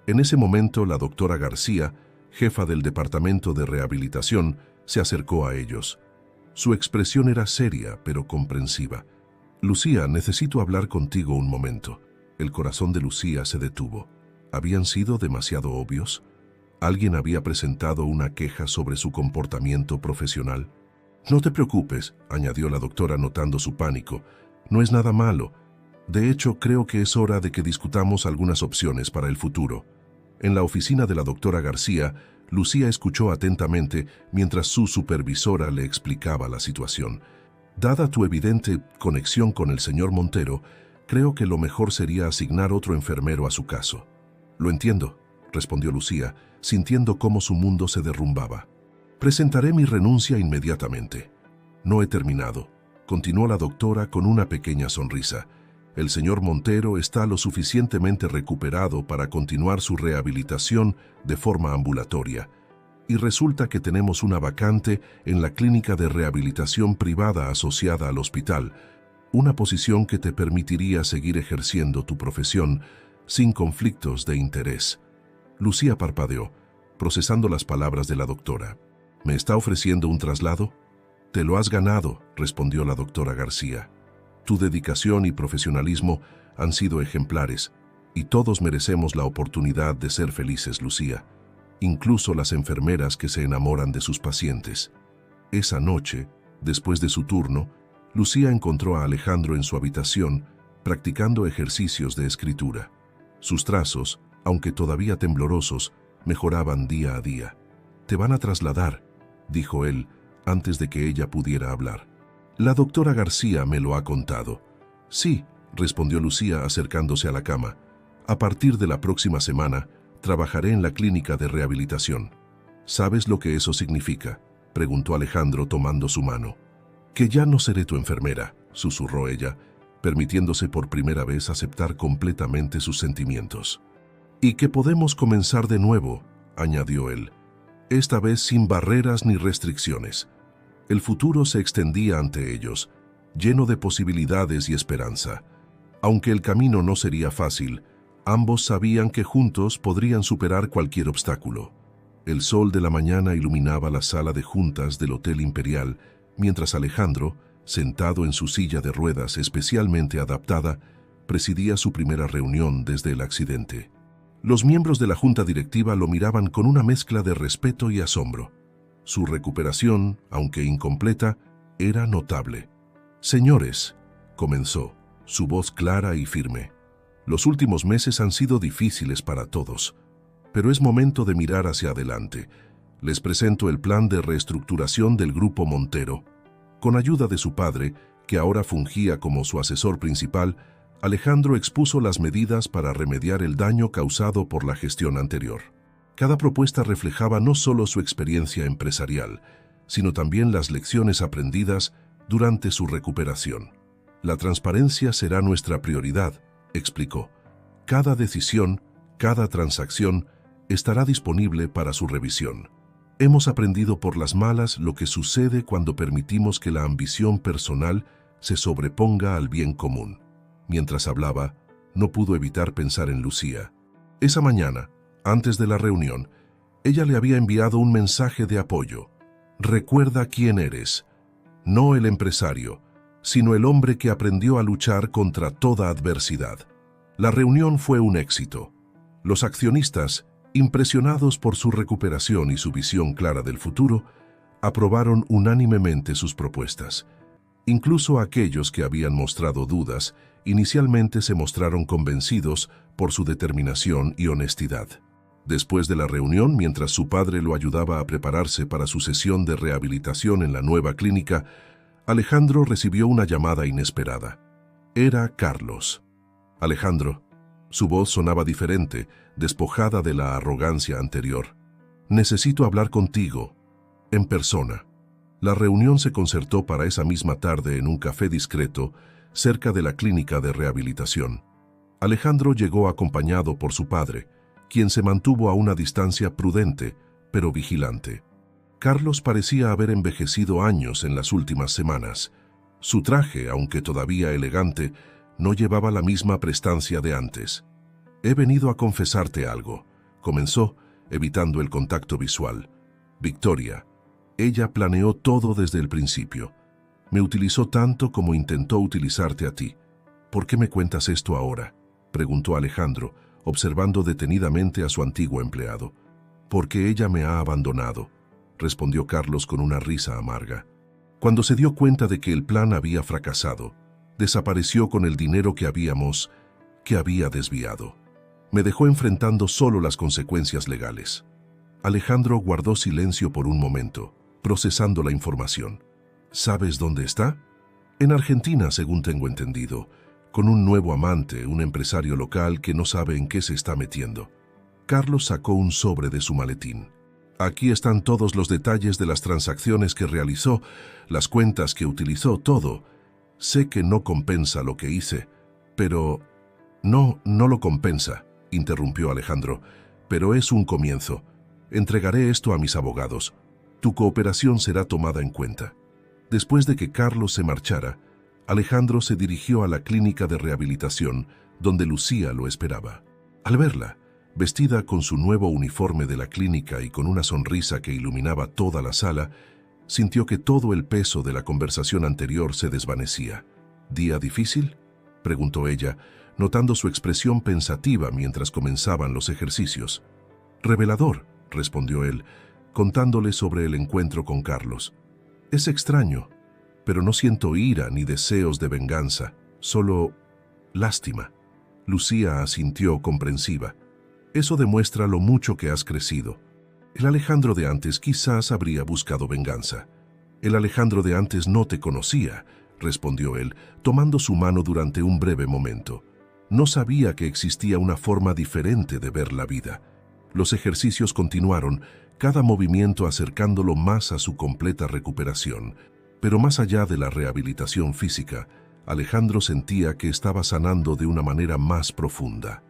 A: En ese momento, la doctora García, jefa del departamento de rehabilitación, se acercó a ellos. Su expresión era seria, pero comprensiva. «Lucía, necesito hablar contigo un momento». El corazón de Lucía se detuvo. ¿Habían sido demasiado obvios? ¿Alguien había presentado una queja sobre su comportamiento profesional? «No te preocupes», añadió la doctora notando su pánico. «No es nada malo. De hecho, creo que es hora de que discutamos algunas opciones para el futuro». En la oficina de la doctora García, Lucía escuchó atentamente mientras su supervisora le explicaba la situación. «Dada tu evidente conexión con el señor Montero, creo que lo mejor sería asignar otro enfermero a su caso». «Lo entiendo», respondió Lucía, sintiendo cómo su mundo se derrumbaba. «Presentaré mi renuncia inmediatamente». «No he terminado», continuó la doctora con una pequeña sonrisa. «El señor Montero está lo suficientemente recuperado para continuar su rehabilitación de forma ambulatoria. Y resulta que tenemos una vacante en la clínica de rehabilitación privada asociada al hospital, una posición que te permitiría seguir ejerciendo tu profesión sin conflictos de interés». Lucía parpadeó. procesando las palabras de la doctora. ¿Me está ofreciendo un traslado? Te lo has ganado, respondió la doctora García. Tu dedicación y profesionalismo han sido ejemplares, y todos merecemos la oportunidad de ser felices, Lucía, incluso las enfermeras que se enamoran de sus pacientes. Esa noche, después de su turno, Lucía encontró a Alejandro en su habitación, practicando ejercicios de escritura. Sus trazos, aunque todavía temblorosos, mejoraban día a día. «Te van a trasladar», dijo él, antes de que ella pudiera hablar. «La doctora García me lo ha contado». «Sí», respondió Lucía acercándose a la cama. «A partir de la próxima semana, trabajaré en la clínica de rehabilitación». «¿Sabes lo que eso significa?», preguntó Alejandro tomando su mano. «Que ya no seré tu enfermera», susurró ella, permitiéndose por primera vez aceptar completamente sus sentimientos. «Y que podemos comenzar de nuevo», añadió él, «esta vez sin barreras ni restricciones». El futuro se extendía ante ellos, lleno de posibilidades y esperanza. Aunque el camino no sería fácil, ambos sabían que juntos podrían superar cualquier obstáculo. El sol de la mañana iluminaba la sala de juntas del Hotel Imperial, mientras Alejandro, sentado en su silla de ruedas especialmente adaptada, presidía su primera reunión desde el accidente. Los miembros de la junta directiva lo miraban con una mezcla de respeto y asombro. Su recuperación, aunque incompleta, era notable. «Señores», comenzó, su voz clara y firme, «los últimos meses han sido difíciles para todos, pero es momento de mirar hacia adelante. Les presento el plan de reestructuración del Grupo Montero». Con ayuda de su padre, que ahora fungía como su asesor principal, Alejandro expuso las medidas para remediar el daño causado por la gestión anterior. Cada propuesta reflejaba no solo su experiencia empresarial, sino también las lecciones aprendidas durante su recuperación. «La transparencia será nuestra prioridad», explicó. «Cada decisión, cada transacción estará disponible para su revisión. Hemos aprendido por las malas lo que sucede cuando permitimos que la ambición personal se sobreponga al bien común». Mientras hablaba, no pudo evitar pensar en Lucía. Esa mañana, antes de la reunión, ella le había enviado un mensaje de apoyo. «Recuerda quién eres, no el empresario, sino el hombre que aprendió a luchar contra toda adversidad». La reunión fue un éxito. Los accionistas, impresionados por su recuperación y su visión clara del futuro, aprobaron unánimemente sus propuestas. Incluso aquellos que habían mostrado dudas, inicialmente se mostraron convencidos por su determinación y honestidad. Después de la reunión, mientras su padre lo ayudaba a prepararse para su sesión de rehabilitación en la nueva clínica, Alejandro recibió una llamada inesperada. Era Carlos. «Alejandro». Su voz sonaba diferente, despojada de la arrogancia anterior. «Necesito hablar contigo, en persona». La reunión se concertó para esa misma tarde en un café discreto, cerca de la clínica de rehabilitación. Alejandro llegó acompañado por su padre, quien se mantuvo a una distancia prudente, pero vigilante. Carlos parecía haber envejecido años en las últimas semanas. Su traje, aunque todavía elegante, no llevaba la misma prestancia de antes. «He venido a confesarte algo», comenzó, evitando el contacto visual. «Victoria, ella planeó todo desde el principio. Me utilizó tanto como intentó utilizarte a ti. ¿Por qué me cuentas esto ahora?», preguntó Alejandro, observando detenidamente a su antiguo empleado. «Porque ella me ha abandonado», respondió Carlos con una risa amarga. «Cuando se dio cuenta de que el plan había fracasado, desapareció con el dinero que había desviado. Me dejó enfrentando solo las consecuencias legales». Alejandro guardó silencio por un momento, procesando la información. «¿Sabes dónde está?». «En Argentina, según tengo entendido, con un nuevo amante, un empresario local que no sabe en qué se está metiendo». Carlos sacó un sobre de su maletín. «Aquí están todos los detalles de las transacciones que realizó, las cuentas que utilizó, todo. Sé que no compensa lo que hice, pero...». «No lo compensa», interrumpió Alejandro, «pero es un comienzo. Entregaré esto a mis abogados. Tu cooperación será tomada en cuenta». Después de que Carlos se marchara, Alejandro se dirigió a la clínica de rehabilitación, donde Lucía lo esperaba. Al verla, Vestida con su nuevo uniforme de la clínica y con una sonrisa que iluminaba toda la sala, sintió que todo el peso de la conversación anterior se desvanecía. ¿Día difícil?, preguntó ella, notando su expresión pensativa mientras comenzaban los ejercicios. Revelador, respondió él, contándole sobre el encuentro con Carlos. Es extraño, pero no siento ira ni deseos de venganza, solo lástima. Lucía asintió comprensiva. Eso demuestra lo mucho que has crecido. El Alejandro de antes quizás habría buscado venganza. El Alejandro de antes no te conocía, respondió él, tomando su mano durante un breve momento. No sabía que existía una forma diferente de ver la vida. Los ejercicios continuaron, cada movimiento acercándolo más a su completa recuperación. Pero más allá de la rehabilitación física, Alejandro sentía que estaba sanando de una manera más profunda.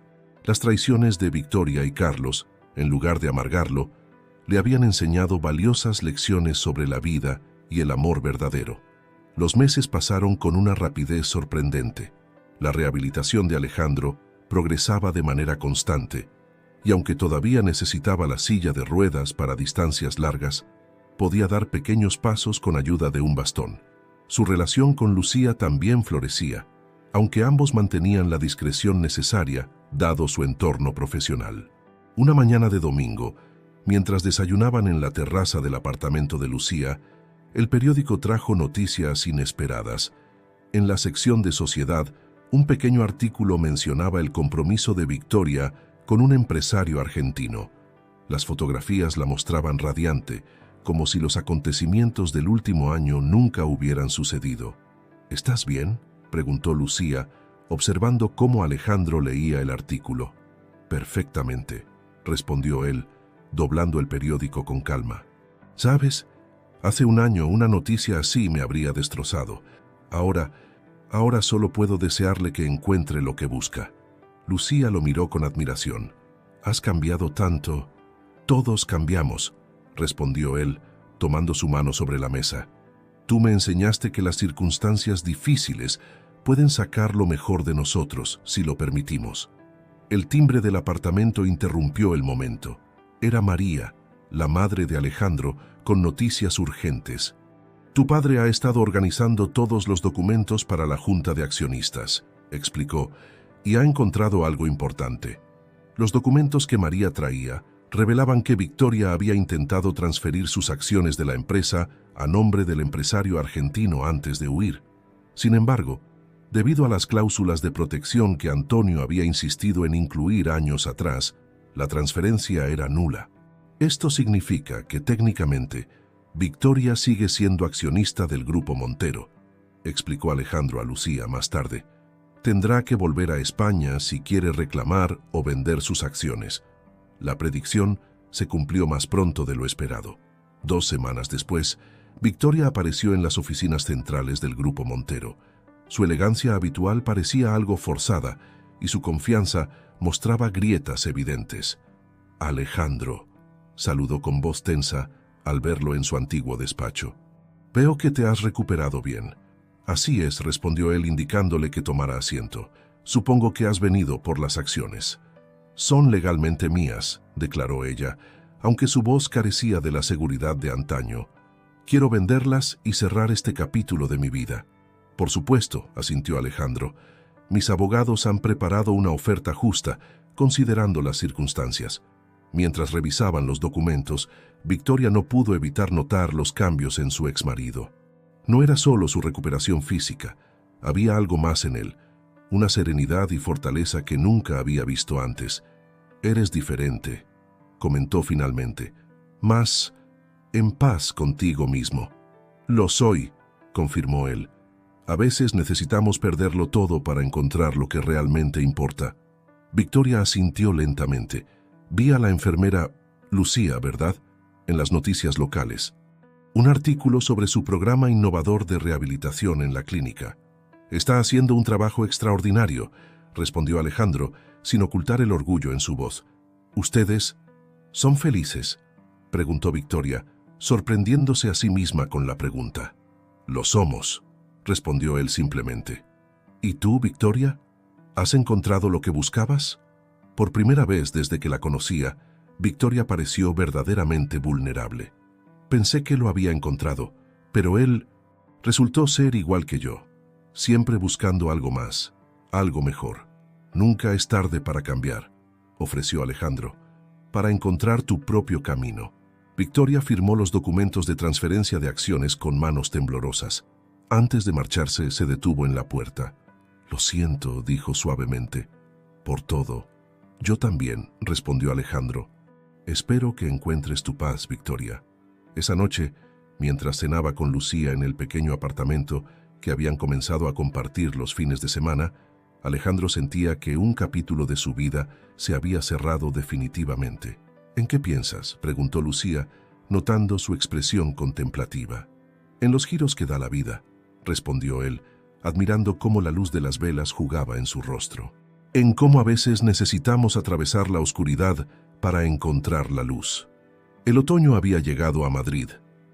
A: Las traiciones de Victoria y Carlos, en lugar de amargarlo, le habían enseñado valiosas lecciones sobre la vida y el amor verdadero. Los meses pasaron con una rapidez sorprendente. La rehabilitación de Alejandro progresaba de manera constante, y aunque todavía necesitaba la silla de ruedas para distancias largas, podía dar pequeños pasos con ayuda de un bastón. Su relación con Lucía también florecía, aunque ambos mantenían la discreción necesaria, dado su entorno profesional. Una mañana de domingo, mientras desayunaban en la terraza del apartamento de Lucía, el periódico trajo noticias inesperadas. En la sección de Sociedad, un pequeño artículo mencionaba el compromiso de Victoria con un empresario argentino. Las fotografías la mostraban radiante, como si los acontecimientos del último año nunca hubieran sucedido. ¿Estás bien?, preguntó Lucía, observando cómo Alejandro leía el artículo. Perfectamente, respondió él, doblando el periódico con calma. ¿Sabes? Hace un año una noticia así me habría destrozado. Ahora solo puedo desearle que encuentre lo que busca. Lucía lo miró con admiración. Has cambiado tanto. Todos cambiamos, respondió él, tomando su mano sobre la mesa. Tú me enseñaste que las circunstancias difíciles pueden sacar lo mejor de nosotros, si lo permitimos. El timbre del apartamento interrumpió el momento. Era María, la madre de Alejandro, con noticias urgentes. Tu padre ha estado organizando todos los documentos para la Junta de Accionistas, explicó, y ha encontrado algo importante. Los documentos que María traía revelaban que Victoria había intentado transferir sus acciones de la empresa a nombre del empresario argentino antes de huir. Sin embargo, debido a las cláusulas de protección que Antonio había insistido en incluir años atrás, la transferencia era nula. Esto significa que técnicamente Victoria sigue siendo accionista del Grupo Montero, explicó Alejandro a Lucía más tarde. Tendrá que volver a España si quiere reclamar o vender sus acciones. La predicción se cumplió más pronto de lo esperado. 2 semanas después, Victoria apareció en las oficinas centrales del Grupo Montero. Su elegancia habitual parecía algo forzada y su confianza mostraba grietas evidentes. Alejandro, saludó con voz tensa al verlo en su antiguo despacho. Veo que te has recuperado bien. Así es, respondió él indicándole que tomara asiento. Supongo que has venido por las acciones. Son legalmente mías, declaró ella, aunque su voz carecía de la seguridad de antaño. Quiero venderlas y cerrar este capítulo de mi vida. Por supuesto, asintió Alejandro. Mis abogados han preparado una oferta justa, considerando las circunstancias. Mientras revisaban los documentos, Victoria no pudo evitar notar los cambios en su exmarido. No era solo su recuperación física, había algo más en él, una serenidad y fortaleza que nunca había visto antes. Eres diferente, comentó finalmente, más en paz contigo mismo. Lo soy, confirmó él. A veces necesitamos perderlo todo para encontrar lo que realmente importa. Victoria asintió lentamente. Vi a la enfermera Lucía, ¿verdad?, en las noticias locales. Un artículo sobre su programa innovador de rehabilitación en la clínica. Está haciendo un trabajo extraordinario, respondió Alejandro, sin ocultar el orgullo en su voz. ¿Ustedes son felices?, preguntó Victoria, sorprendiéndose a sí misma con la pregunta. Lo somos, respondió él simplemente. ¿Y tú, Victoria? ¿Has encontrado lo que buscabas? Por primera vez desde que la conocía, Victoria pareció verdaderamente vulnerable. Pensé que lo había encontrado, pero él resultó ser igual que yo, siempre buscando algo más, algo mejor. Nunca es tarde para cambiar, ofreció Alejandro, para encontrar tu propio camino. Victoria firmó los documentos de transferencia de acciones con manos temblorosas. Antes de marcharse, se detuvo en la puerta. Lo siento, dijo suavemente, por todo. Yo también, respondió Alejandro. Espero que encuentres tu paz, Victoria. Esa noche, mientras cenaba con Lucía en el pequeño apartamento que habían comenzado a compartir los fines de semana, Alejandro sentía que un capítulo de su vida se había cerrado definitivamente. ¿En qué piensas?, preguntó Lucía, notando su expresión contemplativa. En los giros que da la vida, respondió él, admirando cómo la luz de las velas jugaba en su rostro. En cómo a veces necesitamos atravesar la oscuridad para encontrar la luz. El otoño había llegado a Madrid,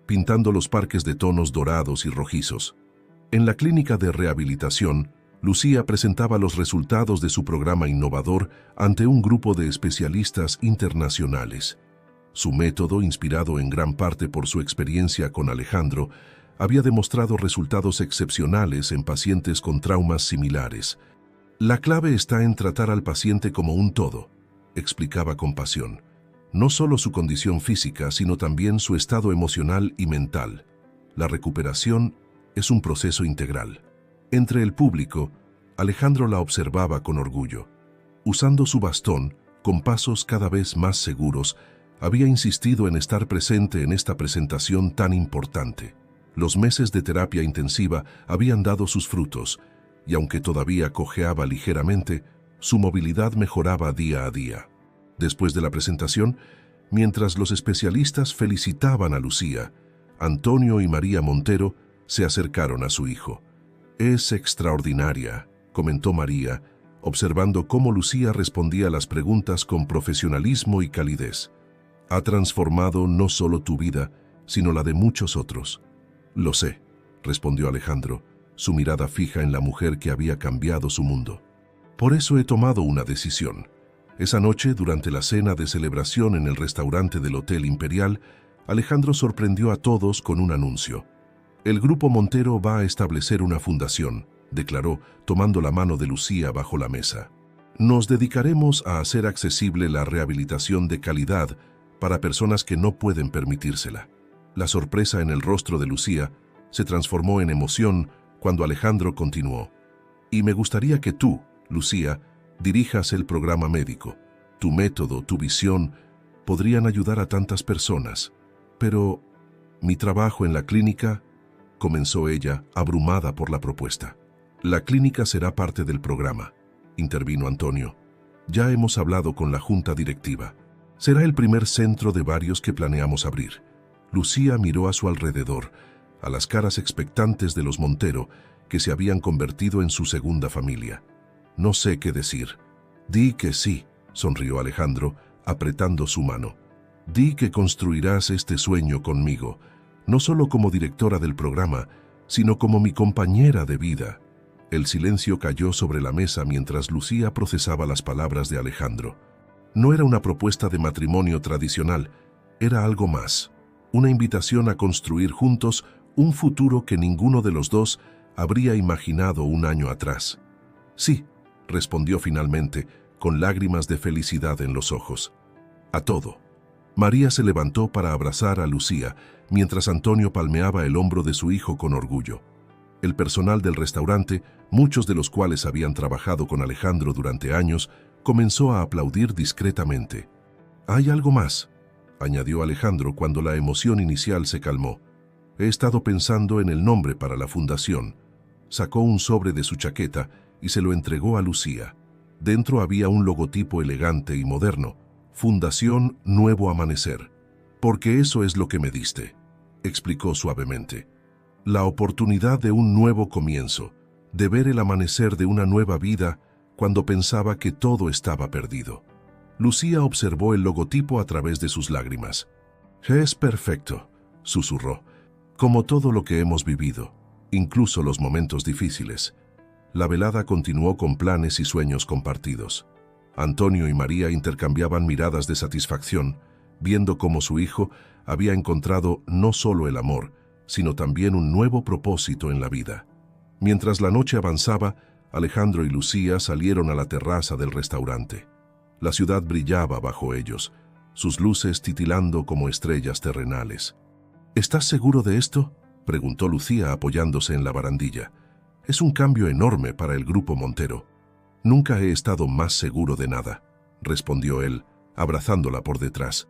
A: pintando los parques de tonos dorados y rojizos. En la clínica de rehabilitación, Lucía presentaba los resultados de su programa innovador ante un grupo de especialistas internacionales. Su método, inspirado en gran parte por su experiencia con Alejandro, había demostrado resultados excepcionales en pacientes con traumas similares. La clave está en tratar al paciente como un todo, explicaba con pasión. No solo su condición física, sino también su estado emocional y mental. La recuperación es un proceso integral. Entre el público, Alejandro la observaba con orgullo. Usando su bastón, con pasos cada vez más seguros, había insistido en estar presente en esta presentación tan importante. Los meses de terapia intensiva habían dado sus frutos, y aunque todavía cojeaba ligeramente, su movilidad mejoraba día a día. Después de la presentación, mientras los especialistas felicitaban a Lucía, Antonio y María Montero se acercaron a su hijo. «Es extraordinaria», comentó María, observando cómo Lucía respondía a las preguntas con profesionalismo y calidez. «Ha transformado no solo tu vida, sino la de muchos otros». «Lo sé», respondió Alejandro, su mirada fija en la mujer que había cambiado su mundo. «Por eso he tomado una decisión». Esa noche, durante la cena de celebración en el restaurante del Hotel Imperial, Alejandro sorprendió a todos con un anuncio. «El Grupo Montero va a establecer una fundación», declaró, tomando la mano de Lucía bajo la mesa. «Nos dedicaremos a hacer accesible la rehabilitación de calidad para personas que no pueden permitírsela». La sorpresa en el rostro de Lucía se transformó en emoción cuando Alejandro continuó. «Y me gustaría que tú, Lucía, dirijas el programa médico. Tu método, tu visión, podrían ayudar a tantas personas. Pero mi trabajo en la clínica», comenzó ella, abrumada por la propuesta. «La clínica será parte del programa», intervino Antonio. «Ya hemos hablado con la junta directiva. Será el primer centro de varios que planeamos abrir». Lucía miró a su alrededor, a las caras expectantes de los Montero, que se habían convertido en su segunda familia. «No sé qué decir». «Di que sí», sonrió Alejandro, apretando su mano. «Di que construirás este sueño conmigo, no solo como directora del programa, sino como mi compañera de vida». El silencio cayó sobre la mesa mientras Lucía procesaba las palabras de Alejandro. No era una propuesta de matrimonio tradicional, era algo más. Una invitación a construir juntos un futuro que ninguno de los dos habría imaginado un año atrás. «Sí», respondió finalmente, con lágrimas de felicidad en los ojos. «A todo». María se levantó para abrazar a Lucía, mientras Antonio palmeaba el hombro de su hijo con orgullo. El personal del restaurante, muchos de los cuales habían trabajado con Alejandro durante años, comenzó a aplaudir discretamente. «Hay algo más», añadió Alejandro cuando la emoción inicial se calmó. «He estado pensando en el nombre para la fundación». Sacó un sobre de su chaqueta y se lo entregó a Lucía. Dentro había un logotipo elegante y moderno: «Fundación Nuevo Amanecer». «Porque eso es lo que me diste», explicó suavemente. «La oportunidad de un nuevo comienzo, de ver el amanecer de una nueva vida cuando pensaba que todo estaba perdido». Lucía observó el logotipo a través de sus lágrimas. «Es perfecto», susurró, «como todo lo que hemos vivido, incluso los momentos difíciles». La velada continuó con planes y sueños compartidos. Antonio y María intercambiaban miradas de satisfacción, viendo cómo su hijo había encontrado no solo el amor, sino también un nuevo propósito en la vida. Mientras la noche avanzaba, Alejandro y Lucía salieron a la terraza del restaurante. La ciudad brillaba bajo ellos, sus luces titilando como estrellas terrenales. ¿Estás seguro de esto?, preguntó Lucía apoyándose en la barandilla. Es un cambio enorme para el grupo Montero. Nunca he estado más seguro de nada, respondió él, abrazándola por detrás.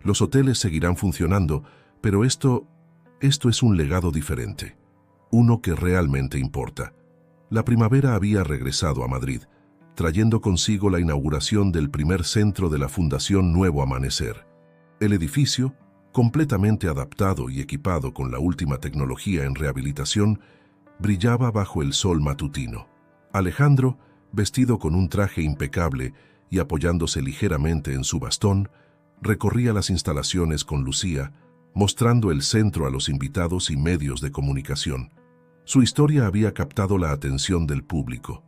A: Los hoteles seguirán funcionando, pero esto es un legado diferente, uno que realmente importa. La primavera había regresado a Madrid, trayendo consigo la inauguración del primer centro de la Fundación Nuevo Amanecer. El edificio, completamente adaptado y equipado con la última tecnología en rehabilitación, brillaba bajo el sol matutino. Alejandro, vestido con un traje impecable y apoyándose ligeramente en su bastón, recorría las instalaciones con Lucía, mostrando el centro a los invitados y medios de comunicación. Su historia había captado la atención del público.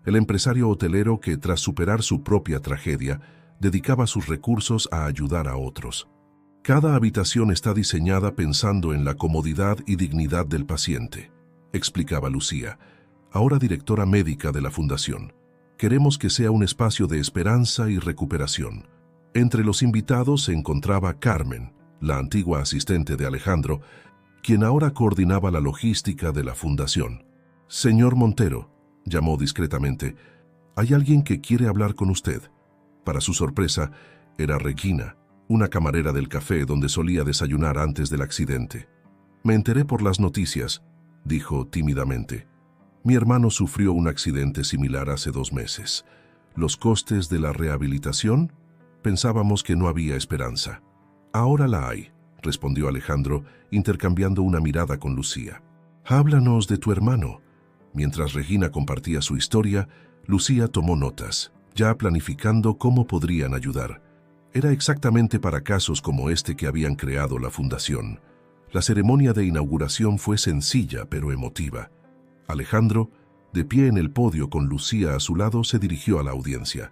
A: El empresario hotelero que, tras superar su propia tragedia, dedicaba sus recursos a ayudar a otros. Cada habitación está diseñada pensando en la comodidad y dignidad del paciente, explicaba Lucía, ahora directora médica de la fundación. Queremos que sea un espacio de esperanza y recuperación. Entre los invitados se encontraba Carmen, la antigua asistente de Alejandro, quien ahora coordinaba la logística de la fundación. «Señor Montero», llamó discretamente, «hay alguien que quiere hablar con usted». Para su sorpresa, era Regina, una camarera del café donde solía desayunar antes del accidente. «Me enteré por las noticias», dijo tímidamente. «Mi hermano sufrió un accidente similar hace 2 meses. ¿Los costes de la rehabilitación? Pensábamos que no había esperanza». «Ahora la hay», respondió Alejandro, intercambiando una mirada con Lucía. «Háblanos de tu hermano». Mientras Regina compartía su historia, Lucía tomó notas, ya planificando cómo podrían ayudar. Era exactamente para casos como este que habían creado la fundación. La ceremonia de inauguración fue sencilla pero emotiva. Alejandro, de pie en el podio con Lucía a su lado, se dirigió a la audiencia.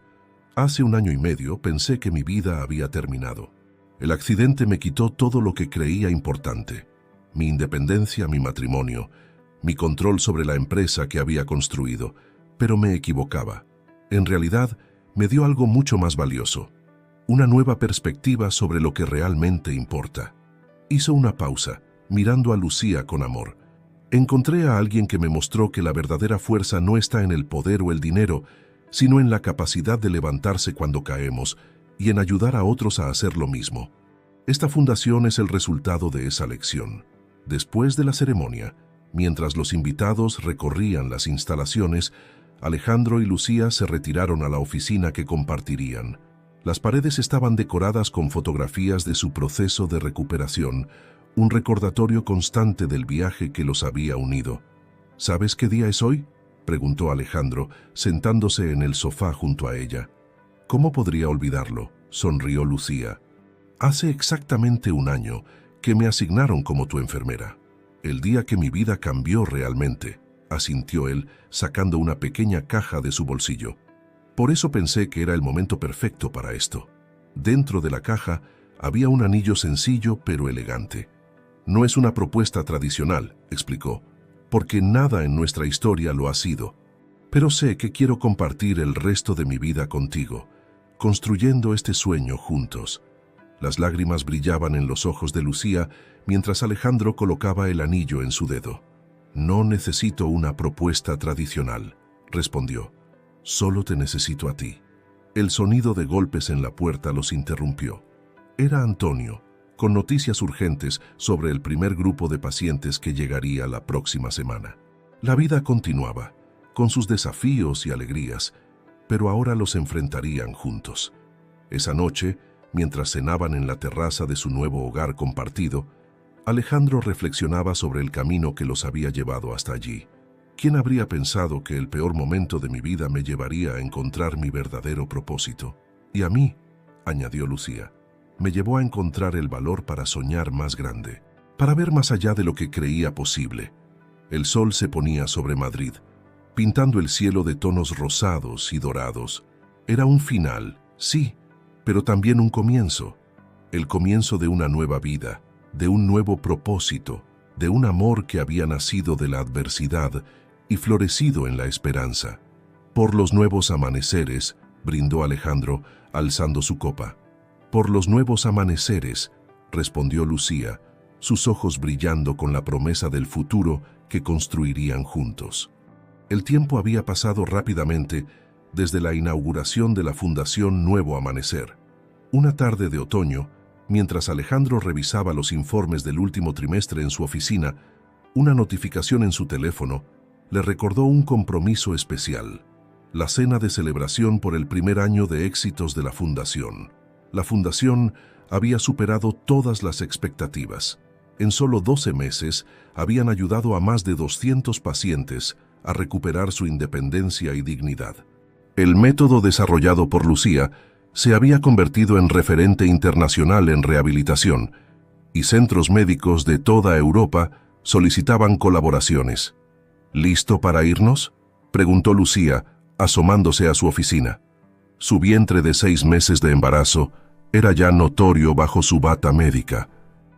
A: «Hace 1 año y medio pensé que mi vida había terminado. El accidente me quitó todo lo que creía importante. Mi independencia, mi matrimonio, mi control sobre la empresa que había construido, pero me equivocaba. En realidad, me dio algo mucho más valioso, una nueva perspectiva sobre lo que realmente importa». Hizo una pausa, mirando a Lucía con amor. «Encontré a alguien que me mostró que la verdadera fuerza no está en el poder o el dinero, sino en la capacidad de levantarse cuando caemos y en ayudar a otros a hacer lo mismo. Esta fundación es el resultado de esa lección». Después de la ceremonia, mientras los invitados recorrían las instalaciones, Alejandro y Lucía se retiraron a la oficina que compartirían. Las paredes estaban decoradas con fotografías de su proceso de recuperación, un recordatorio constante del viaje que los había unido. «¿Sabes qué día es hoy?», preguntó Alejandro, sentándose en el sofá junto a ella. «¿Cómo podría olvidarlo?», sonrió Lucía. «Hace exactamente 1 año que me asignaron como tu enfermera. El día que mi vida cambió realmente», asintió él, sacando una pequeña caja de su bolsillo. «Por eso pensé que era el momento perfecto para esto». Dentro de la caja había un anillo sencillo pero elegante. «No es una propuesta tradicional», explicó, «porque nada en nuestra historia lo ha sido. Pero sé que quiero compartir el resto de mi vida contigo, construyendo este sueño juntos». Las lágrimas brillaban en los ojos de Lucía mientras Alejandro colocaba el anillo en su dedo. «No necesito una propuesta tradicional», respondió. «Solo te necesito a ti». El sonido de golpes en la puerta los interrumpió. Era Antonio, con noticias urgentes sobre el primer grupo de pacientes que llegaría la próxima semana. La vida continuaba, con sus desafíos y alegrías, pero ahora los enfrentarían juntos. Esa noche, mientras cenaban en la terraza de su nuevo hogar compartido, Alejandro reflexionaba sobre el camino que los había llevado hasta allí. ¿Quién habría pensado que el peor momento de mi vida me llevaría a encontrar mi verdadero propósito? Y a mí, añadió Lucía, me llevó a encontrar el valor para soñar más grande, para ver más allá de lo que creía posible. El sol se ponía sobre Madrid, pintando el cielo de tonos rosados y dorados. Era un final, sí, pero también un comienzo. El comienzo de una nueva vida, de un nuevo propósito, de un amor que había nacido de la adversidad y florecido en la esperanza. Por los nuevos amaneceres, brindó Alejandro, alzando su copa. Por los nuevos amaneceres, respondió Lucía, sus ojos brillando con la promesa del futuro que construirían juntos. El tiempo había pasado rápidamente desde la inauguración de la Fundación Nuevo Amanecer. Una tarde de otoño, mientras Alejandro revisaba los informes del último trimestre en su oficina, una notificación en su teléfono le recordó un compromiso especial: la cena de celebración por el primer año de éxitos de la Fundación. La Fundación había superado todas las expectativas. En solo 12 meses habían ayudado a más de 200 pacientes a recuperar su independencia y dignidad. El método desarrollado por Lucía se había convertido en referente internacional en rehabilitación, y centros médicos de toda Europa solicitaban colaboraciones. ¿Listo para irnos?, preguntó Lucía, asomándose a su oficina. Su vientre de 6 meses de embarazo era ya notorio bajo su bata médica.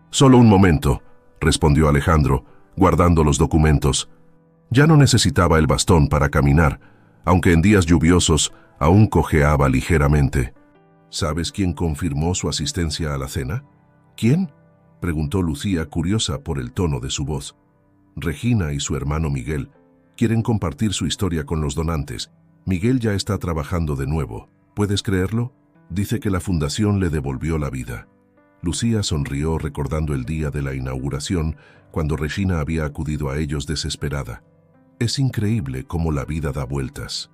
A: «Solo un momento», respondió Alejandro, guardando los documentos. Ya no necesitaba el bastón para caminar, aunque en días lluviosos aún cojeaba ligeramente. ¿Sabes quién confirmó su asistencia a la cena? ¿Quién?, preguntó Lucía, curiosa por el tono de su voz. Regina y su hermano Miguel quieren compartir su historia con los donantes. Miguel ya está trabajando de nuevo. ¿Puedes creerlo? Dice que la fundación le devolvió la vida. Lucía sonrió recordando el día de la inauguración, cuando Regina había acudido a ellos desesperada. Es increíble cómo la vida da vueltas.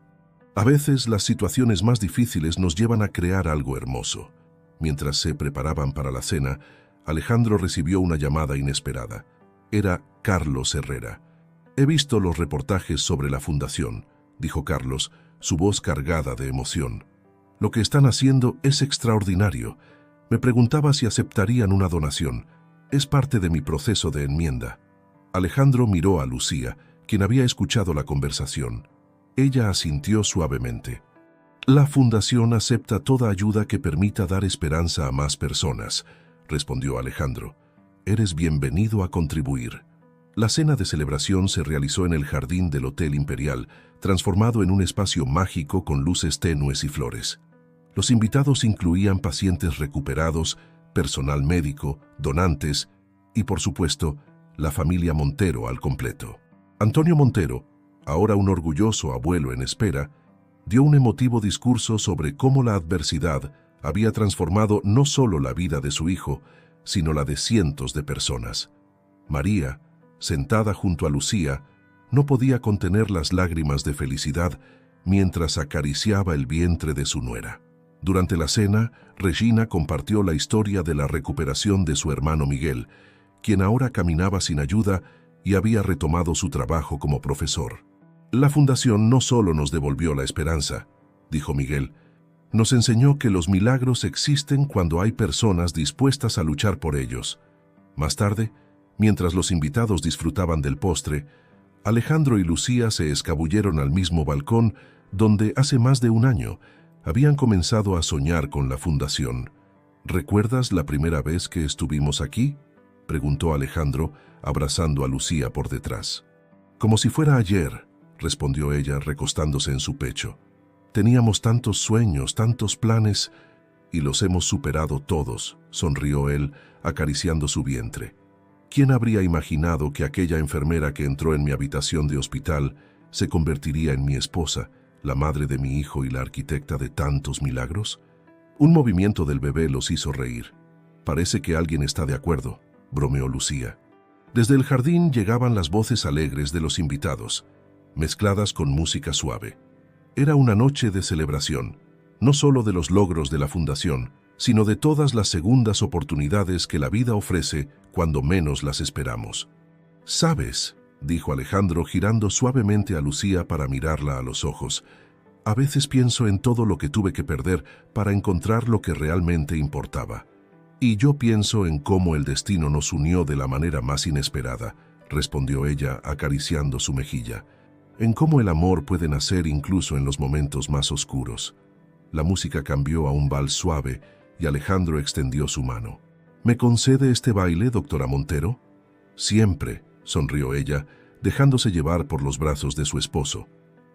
A: A veces las situaciones más difíciles nos llevan a crear algo hermoso. Mientras se preparaban para la cena, Alejandro recibió una llamada inesperada. Era Carlos Herrera. «He visto los reportajes sobre la fundación», dijo Carlos, su voz cargada de emoción. «Lo que están haciendo es extraordinario. Me preguntaba si aceptarían una donación. Es parte de mi proceso de enmienda». Alejandro miró a Lucía, quien había escuchado la conversación. Ella asintió suavemente. «La fundación acepta toda ayuda que permita dar esperanza a más personas», respondió Alejandro. «Eres bienvenido a contribuir». La cena de celebración se realizó en el jardín del Hotel Imperial, transformado en un espacio mágico con luces tenues y flores. Los invitados incluían pacientes recuperados, personal médico, donantes y, por supuesto, la familia Montero al completo. Antonio Montero, ahora un orgulloso abuelo en espera, dio un emotivo discurso sobre cómo la adversidad había transformado no solo la vida de su hijo, sino la de cientos de personas. María, sentada junto a Lucía, no podía contener las lágrimas de felicidad mientras acariciaba el vientre de su nuera. Durante la cena, Regina compartió la historia de la recuperación de su hermano Miguel, quien ahora caminaba sin ayuda y había retomado su trabajo como profesor. «La fundación no solo nos devolvió la esperanza», dijo Miguel, «nos enseñó que los milagros existen cuando hay personas dispuestas a luchar por ellos». Más tarde, mientras los invitados disfrutaban del postre, Alejandro y Lucía se escabulleron al mismo balcón donde hace más de un año habían comenzado a soñar con la fundación. «¿Recuerdas la primera vez que estuvimos aquí?», preguntó Alejandro, abrazando a Lucía por detrás. «Como si fuera ayer», respondió ella recostándose en su pecho. «Teníamos tantos sueños, tantos planes, y los hemos superado todos», sonrió él, acariciando su vientre. «¿Quién habría imaginado que aquella enfermera que entró en mi habitación de hospital se convertiría en mi esposa, la madre de mi hijo y la arquitecta de tantos milagros?» Un movimiento del bebé los hizo reír. «Parece que alguien está de acuerdo», bromeó Lucía. Desde el jardín llegaban las voces alegres de los invitados, mezcladas con música suave. Era una noche de celebración, no solo de los logros de la fundación, sino de todas las segundas oportunidades que la vida ofrece cuando menos las esperamos. «¿Sabes?», dijo Alejandro, girando suavemente a Lucía para mirarla a los ojos, «a veces pienso en todo lo que tuve que perder para encontrar lo que realmente importaba. Y yo pienso en cómo el destino nos unió de la manera más inesperada», respondió ella, acariciando su mejilla. «En cómo el amor puede nacer incluso en los momentos más oscuros». La música cambió a un vals suave y Alejandro extendió su mano. ¿Me concede este baile, doctora Montero? Siempre, sonrió ella, dejándose llevar por los brazos de su esposo.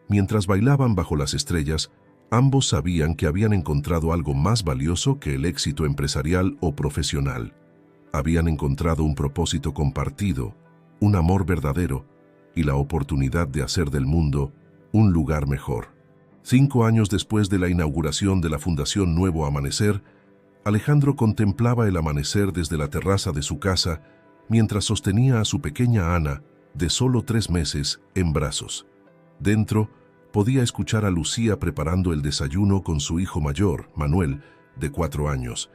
A: Mientras bailaban bajo las estrellas, ambos sabían que habían encontrado algo más valioso que el éxito empresarial o profesional. Habían encontrado un propósito compartido, un amor verdadero y la oportunidad de hacer del mundo un lugar mejor. 5 años después de la inauguración de la Fundación Nuevo Amanecer, Alejandro contemplaba el amanecer desde la terraza de su casa mientras sostenía a su pequeña Ana, de solo 3 meses, en brazos. Dentro, podía escuchar a Lucía preparando el desayuno con su hijo mayor, Manuel, de 4 años,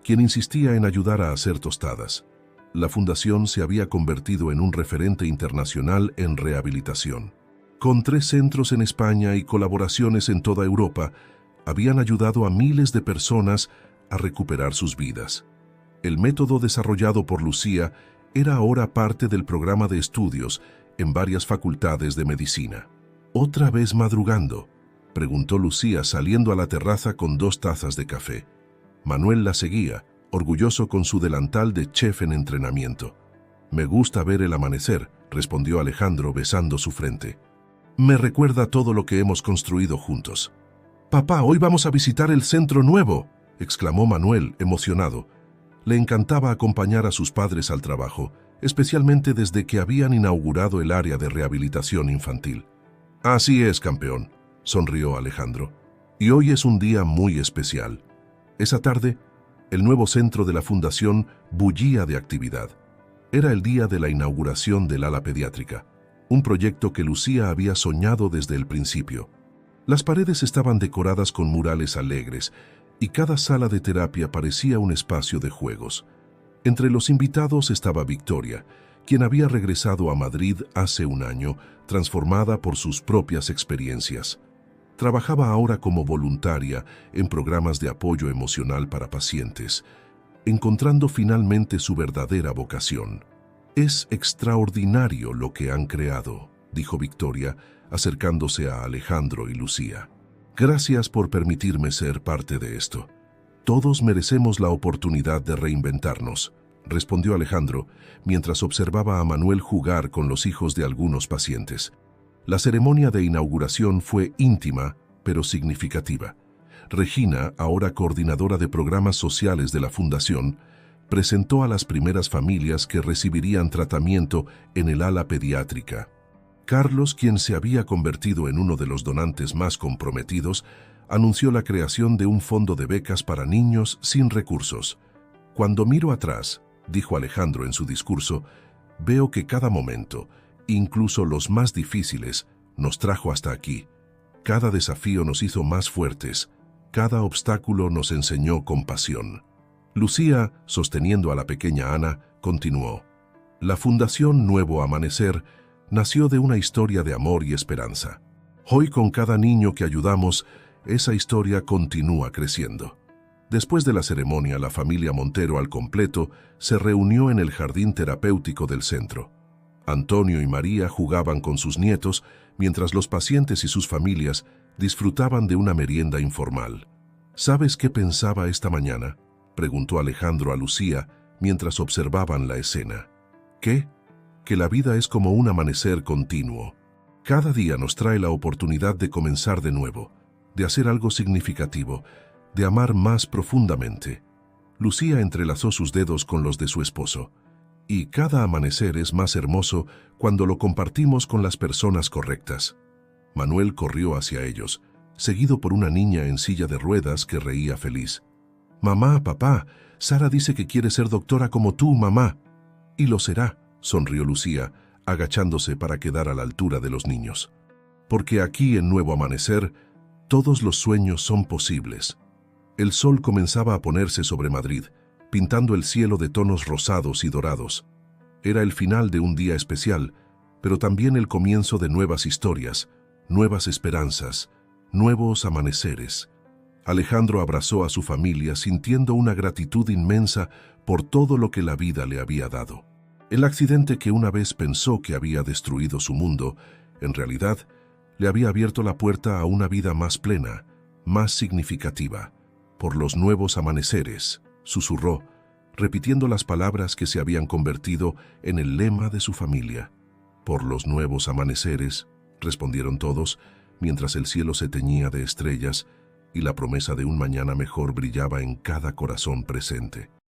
A: quien insistía en ayudar a hacer tostadas. La fundación se había convertido en un referente internacional en rehabilitación. Con 3 centros en España y colaboraciones en toda Europa, habían ayudado a miles de personas a recuperar sus vidas. El método desarrollado por Lucía era ahora parte del programa de estudios en varias facultades de medicina. ¿Otra vez madrugando?, preguntó Lucía saliendo a la terraza con 2 tazas de café. Manuel la seguía, orgulloso con su delantal de chef en entrenamiento. «Me gusta ver el amanecer», respondió Alejandro besando su frente. «Me recuerda todo lo que hemos construido juntos». «Papá, hoy vamos a visitar el centro nuevo», exclamó Manuel, emocionado. Le encantaba acompañar a sus padres al trabajo, especialmente desde que habían inaugurado el área de rehabilitación infantil. «Así es, campeón», sonrió Alejandro. «Y hoy es un día muy especial». Esa tarde, el nuevo centro de la fundación bullía de actividad. Era el día de la inauguración del ala pediátrica, un proyecto que Lucía había soñado desde el principio. Las paredes estaban decoradas con murales alegres y cada sala de terapia parecía un espacio de juegos. Entre los invitados estaba Victoria, quien había regresado a Madrid hace un año, transformada por sus propias experiencias. Trabajaba ahora como voluntaria en programas de apoyo emocional para pacientes, encontrando finalmente su verdadera vocación. «Es extraordinario lo que han creado», dijo Victoria, acercándose a Alejandro y Lucía. «Gracias por permitirme ser parte de esto. Todos merecemos la oportunidad de reinventarnos», respondió Alejandro, mientras observaba a Manuel jugar con los hijos de algunos pacientes. La ceremonia de inauguración fue íntima, pero significativa. Regina, ahora coordinadora de programas sociales de la Fundación, presentó a las primeras familias que recibirían tratamiento en el ala pediátrica. Carlos, quien se había convertido en uno de los donantes más comprometidos, anunció la creación de un fondo de becas para niños sin recursos. «Cuando miro atrás», dijo Alejandro en su discurso, «veo que cada momento, incluso los más difíciles, nos trajo hasta aquí. Cada desafío nos hizo más fuertes, cada obstáculo nos enseñó compasión». Lucía, sosteniendo a la pequeña Ana, continuó. «La Fundación Nuevo Amanecer nació de una historia de amor y esperanza. Hoy, con cada niño que ayudamos, esa historia continúa creciendo». Después de la ceremonia, la familia Montero al completo se reunió en el jardín terapéutico del centro. Antonio y María jugaban con sus nietos, mientras los pacientes y sus familias disfrutaban de una merienda informal. «¿Sabes qué pensaba esta mañana?», preguntó Alejandro a Lucía mientras observaban la escena. «¿Qué?». «Que la vida es como un amanecer continuo. Cada día nos trae la oportunidad de comenzar de nuevo, de hacer algo significativo, de amar más profundamente». Lucía entrelazó sus dedos con los de su esposo. «Y cada amanecer es más hermoso cuando lo compartimos con las personas correctas». Manuel corrió hacia ellos, seguido por una niña en silla de ruedas que reía feliz. «Mamá, papá, Sara dice que quiere ser doctora como tú, mamá». «Y lo será», sonrió Lucía, agachándose para quedar a la altura de los niños. «Porque aquí en Nuevo Amanecer, todos los sueños son posibles». El sol comenzaba a ponerse sobre Madrid, pintando el cielo de tonos rosados y dorados. Era el final de un día especial, pero también el comienzo de nuevas historias, nuevas esperanzas, nuevos amaneceres. Alejandro abrazó a su familia sintiendo una gratitud inmensa por todo lo que la vida le había dado. El accidente que una vez pensó que había destruido su mundo, en realidad, le había abierto la puerta a una vida más plena, más significativa. Por los nuevos amaneceres, susurró, repitiendo las palabras que se habían convertido en el lema de su familia. Por los nuevos amaneceres, respondieron todos, mientras el cielo se teñía de estrellas y la promesa de un mañana mejor brillaba en cada corazón presente.